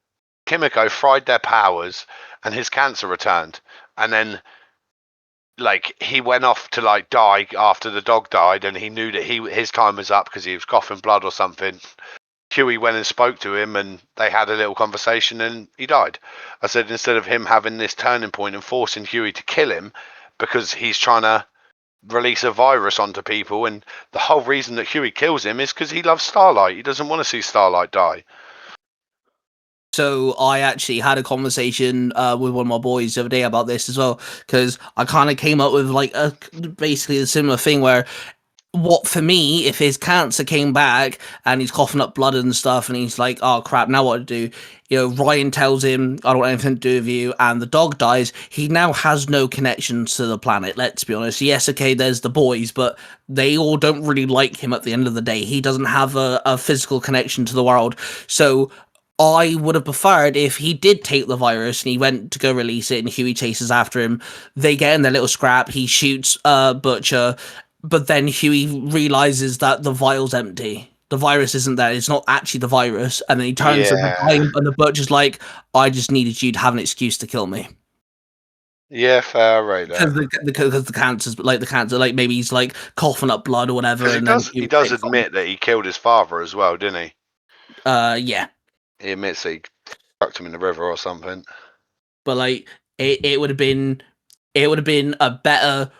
Kimiko fried their powers and his cancer returned, and then like he went off to like die after the dog died, and he knew that his time was up because he was coughing blood or something." Huey went and spoke to him, and they had a little conversation, and he died. I said instead of him having this turning point and forcing Huey to kill him because he's trying to release a virus onto people, and the whole reason that Huey kills him is because he loves Starlight. He doesn't want to see Starlight die. So I actually had a conversation with one of my boys the other day about this as well, because I kind of came up with like basically a similar thing where what for me, if his cancer came back and he's coughing up blood and stuff, and he's like, "Oh crap, now what to do?" You know, Ryan tells him, "I don't want anything to do with you," and the dog dies. He now has no connections to the planet. Let's be honest. Yes, okay, there's the boys, but they all don't really like him. At the end of the day, he doesn't have a physical connection to the world. So I would have preferred if he did take the virus and he went to go release it and Huey chases after him. They get in their little scrap. He shoots Butcher, but then Huey realizes that the vial's empty. The virus isn't there. It's not actually the virus. And then he turns to the guy, Yeah. and the Butcher's like, I just needed you to have an excuse to kill me. Yeah, fair, right there. Because the cancer's like the cancer, like maybe he's like coughing up blood or whatever. Because And then he does admit that he killed his father as well, didn't he? Yeah. He admits that he chucked him in the river or something. But like it would have been a better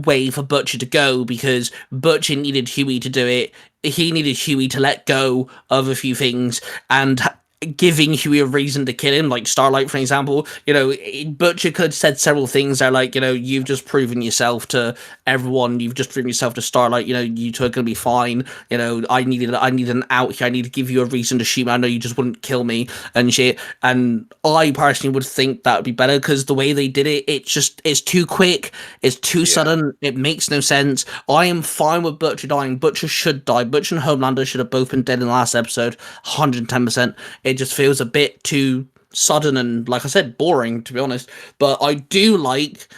way for Butcher to go, because Butcher needed Huey to do it. He needed Huey to let go of a few things, and giving Huey a reason to kill him, like Starlight, for example. You know, Butcher could have said several things there, like, you know, you've just proven yourself to everyone. You've just proven yourself to Starlight. You know, you two are going to be fine. You know, I needed an out here. I need to give you a reason to shoot me. I know you just wouldn't kill me and shit. And I personally would think that would be better, because the way they did it, it's too quick. It's too sudden. It makes no sense. I am fine with Butcher dying. Butcher should die. Butcher and Homelander should have both been dead in the last episode. 110%. It just feels a bit too sudden and, like I said, boring, to be honest. But I do like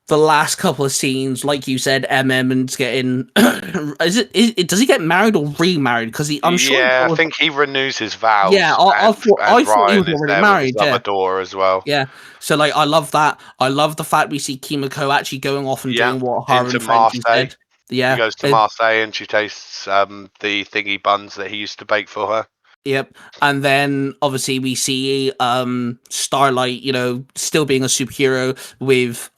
the last couple of scenes, like you said, and getting. Does he get married or remarried? Because I'm sure. Yeah, I think he renews his vows. Yeah, I thought he was already married. With his other daughter as well. Yeah, so like I love that. I love the fact we see Kimiko actually going off and doing what her and Frenchie said. Yeah, he goes to Marseille and she tastes the thingy buns that he used to bake for her. Yep. And then obviously we see Starlight, you know, still being a superhero, with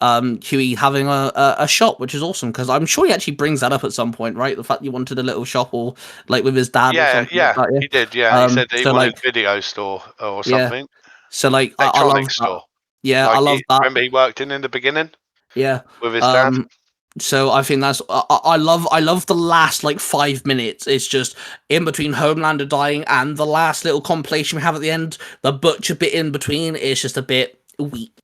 Huey having a shop, which is awesome, because I'm sure he actually brings that up at some point, right? The fact he wanted a little shop, or like with his dad or something. Yeah, like that, he did, yeah. He said that he so, wanted like, a video store or yeah. something. So like I love that. Store. Yeah, like I love that. Remember he worked in the beginning? Yeah. With his dad? So I think that's I love the last like 5 minutes. It's just in between Homelander dying and the last little compilation we have at the end. The Butcher bit in between is just a bit weak.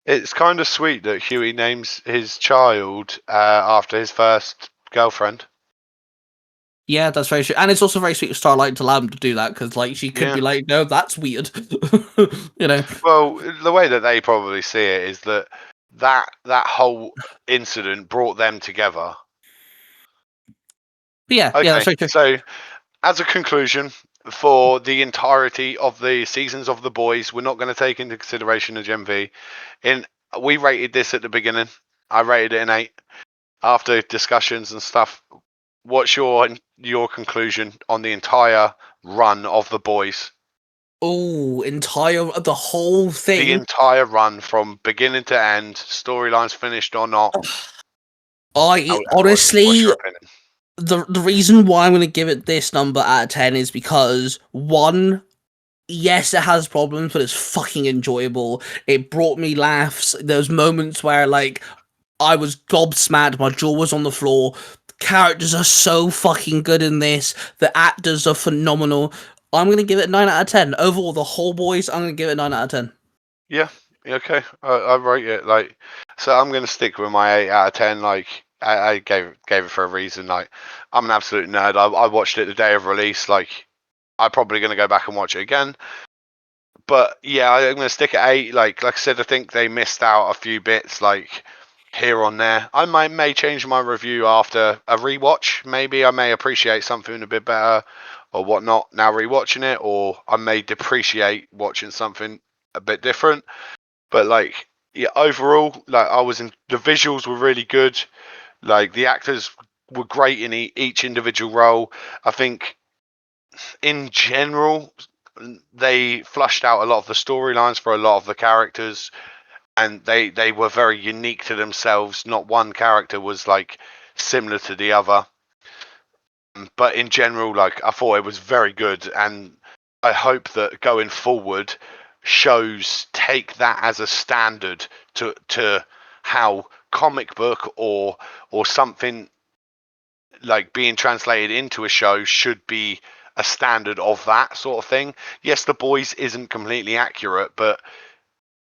It's kind of sweet that Huey names his child after his first girlfriend. Yeah, that's very true, and it's also very sweet of Starlight to allow him to do that, because like she could be like, "No, that's weird," you know. Well, the way that they probably see it is that whole incident brought them together. But yeah, okay, yeah, that's very true. So, as a conclusion, for the entirety of the seasons of The Boys, we're not going to take into consideration the Gen V. We rated this at the beginning. I rated it an 8. After discussions and stuff, what's your conclusion on the entire run of The Boys? Oh, the whole thing. The entire run from beginning to end, storylines finished or not. Honestly, what's your opinion? The reason why I'm going to give it this number out of 10 is because, one, yes, it has problems, but it's fucking enjoyable. It brought me laughs. There's moments where, like, I was gobsmacked, my jaw was on the floor. The characters are so fucking good in this. The actors are phenomenal. I'm going to give it 9 out of 10. Overall, the whole Boys, I'm going to give it 9 out of 10. Yeah, okay. I rate it, like, so I'm going to stick with my 8 out of 10, like, I gave it for a reason. Like, I'm an absolute nerd. I watched it the day of release. Like, I'm probably going to go back and watch it again. But yeah, I'm going to stick at 8. Like I said, I think they missed out a few bits, like here on there. I may change my review after a rewatch. Maybe I may appreciate something a bit better or whatnot now rewatching it, or I may depreciate watching something a bit different. But like, yeah, overall, like the visuals were really good. Like, the actors were great in each individual role. I think, in general, they flushed out a lot of the storylines for a lot of the characters, and they were very unique to themselves. Not one character was, like, similar to the other. But in general, like, I thought it was very good. And I hope that going forward, shows take that as a standard to how comic book or something like being translated into a show should be a standard of that sort of thing. Yes, The Boys isn't completely accurate, but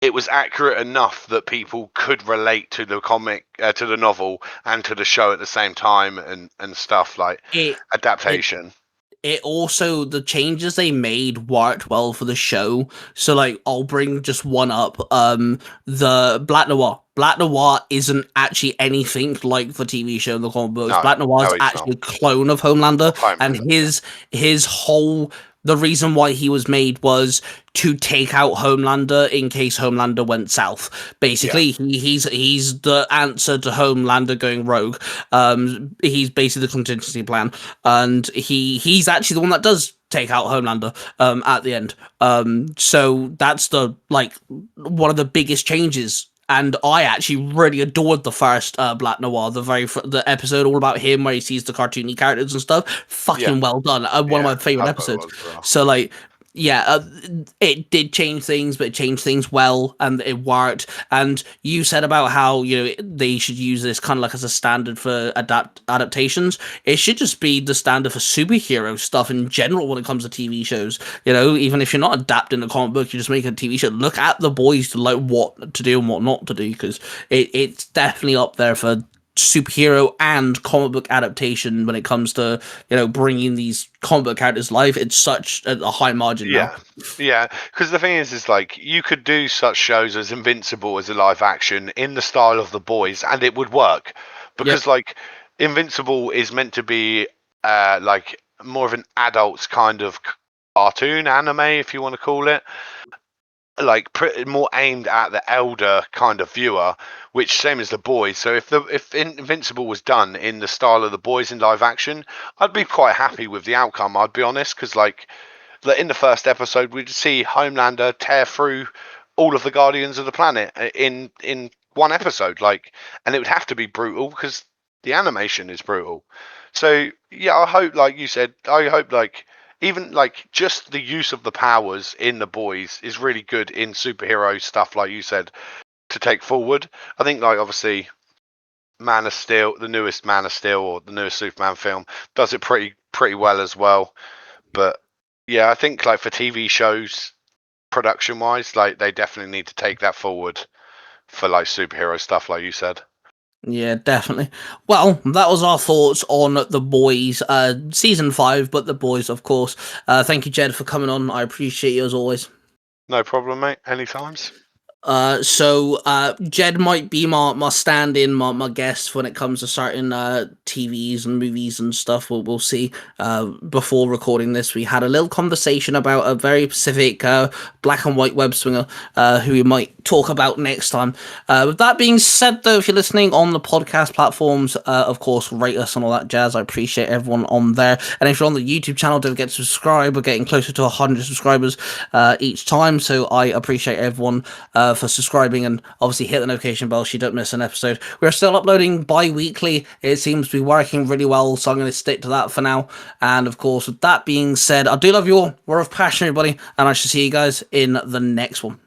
it was accurate enough that people could relate to the comic, to the novel, and to the show at the same time, and stuff like It adaptation. it also, the changes they made worked well for the show. So like, I'll bring just one up. The Black Noir isn't actually anything like the TV show and the comic books. No, Black Noir is no, it's actually not. a clone of Homelander, and Homelander, his whole, the reason why he was made was to take out Homelander in case Homelander went south. Basically, he's the answer to Homelander going rogue. He's basically the contingency plan, and he's actually the one that does take out Homelander at the end. So that's the like one of the biggest changes. And I actually really adored the first Black Noir, the episode all about him where he sees the cartoony characters and stuff. Fucking well done. One of my favorite episodes. So like, yeah, it did change things, but it changed things well, and it worked. And you said about how, you know, they should use this kind of like as a standard for adaptations. It should just be the standard for superhero stuff in general when it comes to TV shows. You know, even if you're not adapting a comic book, you just make a TV show. Look at The Boys to like what to do and what not to do, because it's definitely up there for superhero and comic book adaptation when it comes to, you know, bringing these comic book characters life. It's such a high margin now. Yeah, because the thing is like, you could do such shows as Invincible as a live action in the style of The Boys, and it would work, because like Invincible is meant to be like more of an adult's kind of cartoon anime, if you want to call it, like more aimed at the elder kind of viewer, which same as The Boys. So if Invincible was done in the style of The Boys in live action, I'd be quite happy with the outcome, I'd be honest, because like in the first episode we'd see Homelander tear through all of the Guardians of the Planet in one episode, like, and it would have to be brutal because the animation is brutal. So yeah, I hope, like you said, I hope like even like just the use of the powers in The Boys is really good in superhero stuff, like you said, to take forward. I think like obviously Man of Steel, the newest Man of Steel or the newest Superman film, does it pretty well as well. But yeah, I think like for TV shows, production wise, like they definitely need to take that forward for like superhero stuff, like you said. Yeah, definitely. Well, that was our thoughts on The Boys, season 5, but The Boys, of course. Thank you, Jed, for coming on. I appreciate you as always. No problem, mate. Anytimes. So Jed might be my stand-in, my guest when it comes to certain TVs and movies and stuff. We'll see. Before recording this, we had a little conversation about a very specific black and white web swinger who we might talk about next time. With that being said, though, if you're listening on the podcast platforms, of course, rate us and all that jazz. I appreciate everyone on there. And if you're on the YouTube channel, don't forget to subscribe. We're getting closer to 100 subscribers each time, so I appreciate everyone for subscribing, and obviously hit the notification bell so you don't miss an episode. We're still uploading bi-weekly. It seems to be working really well, so I'm going to stick to that for now. And of course, with that being said, I do love you all. We're of passion, everybody, and I shall see you guys in the next one.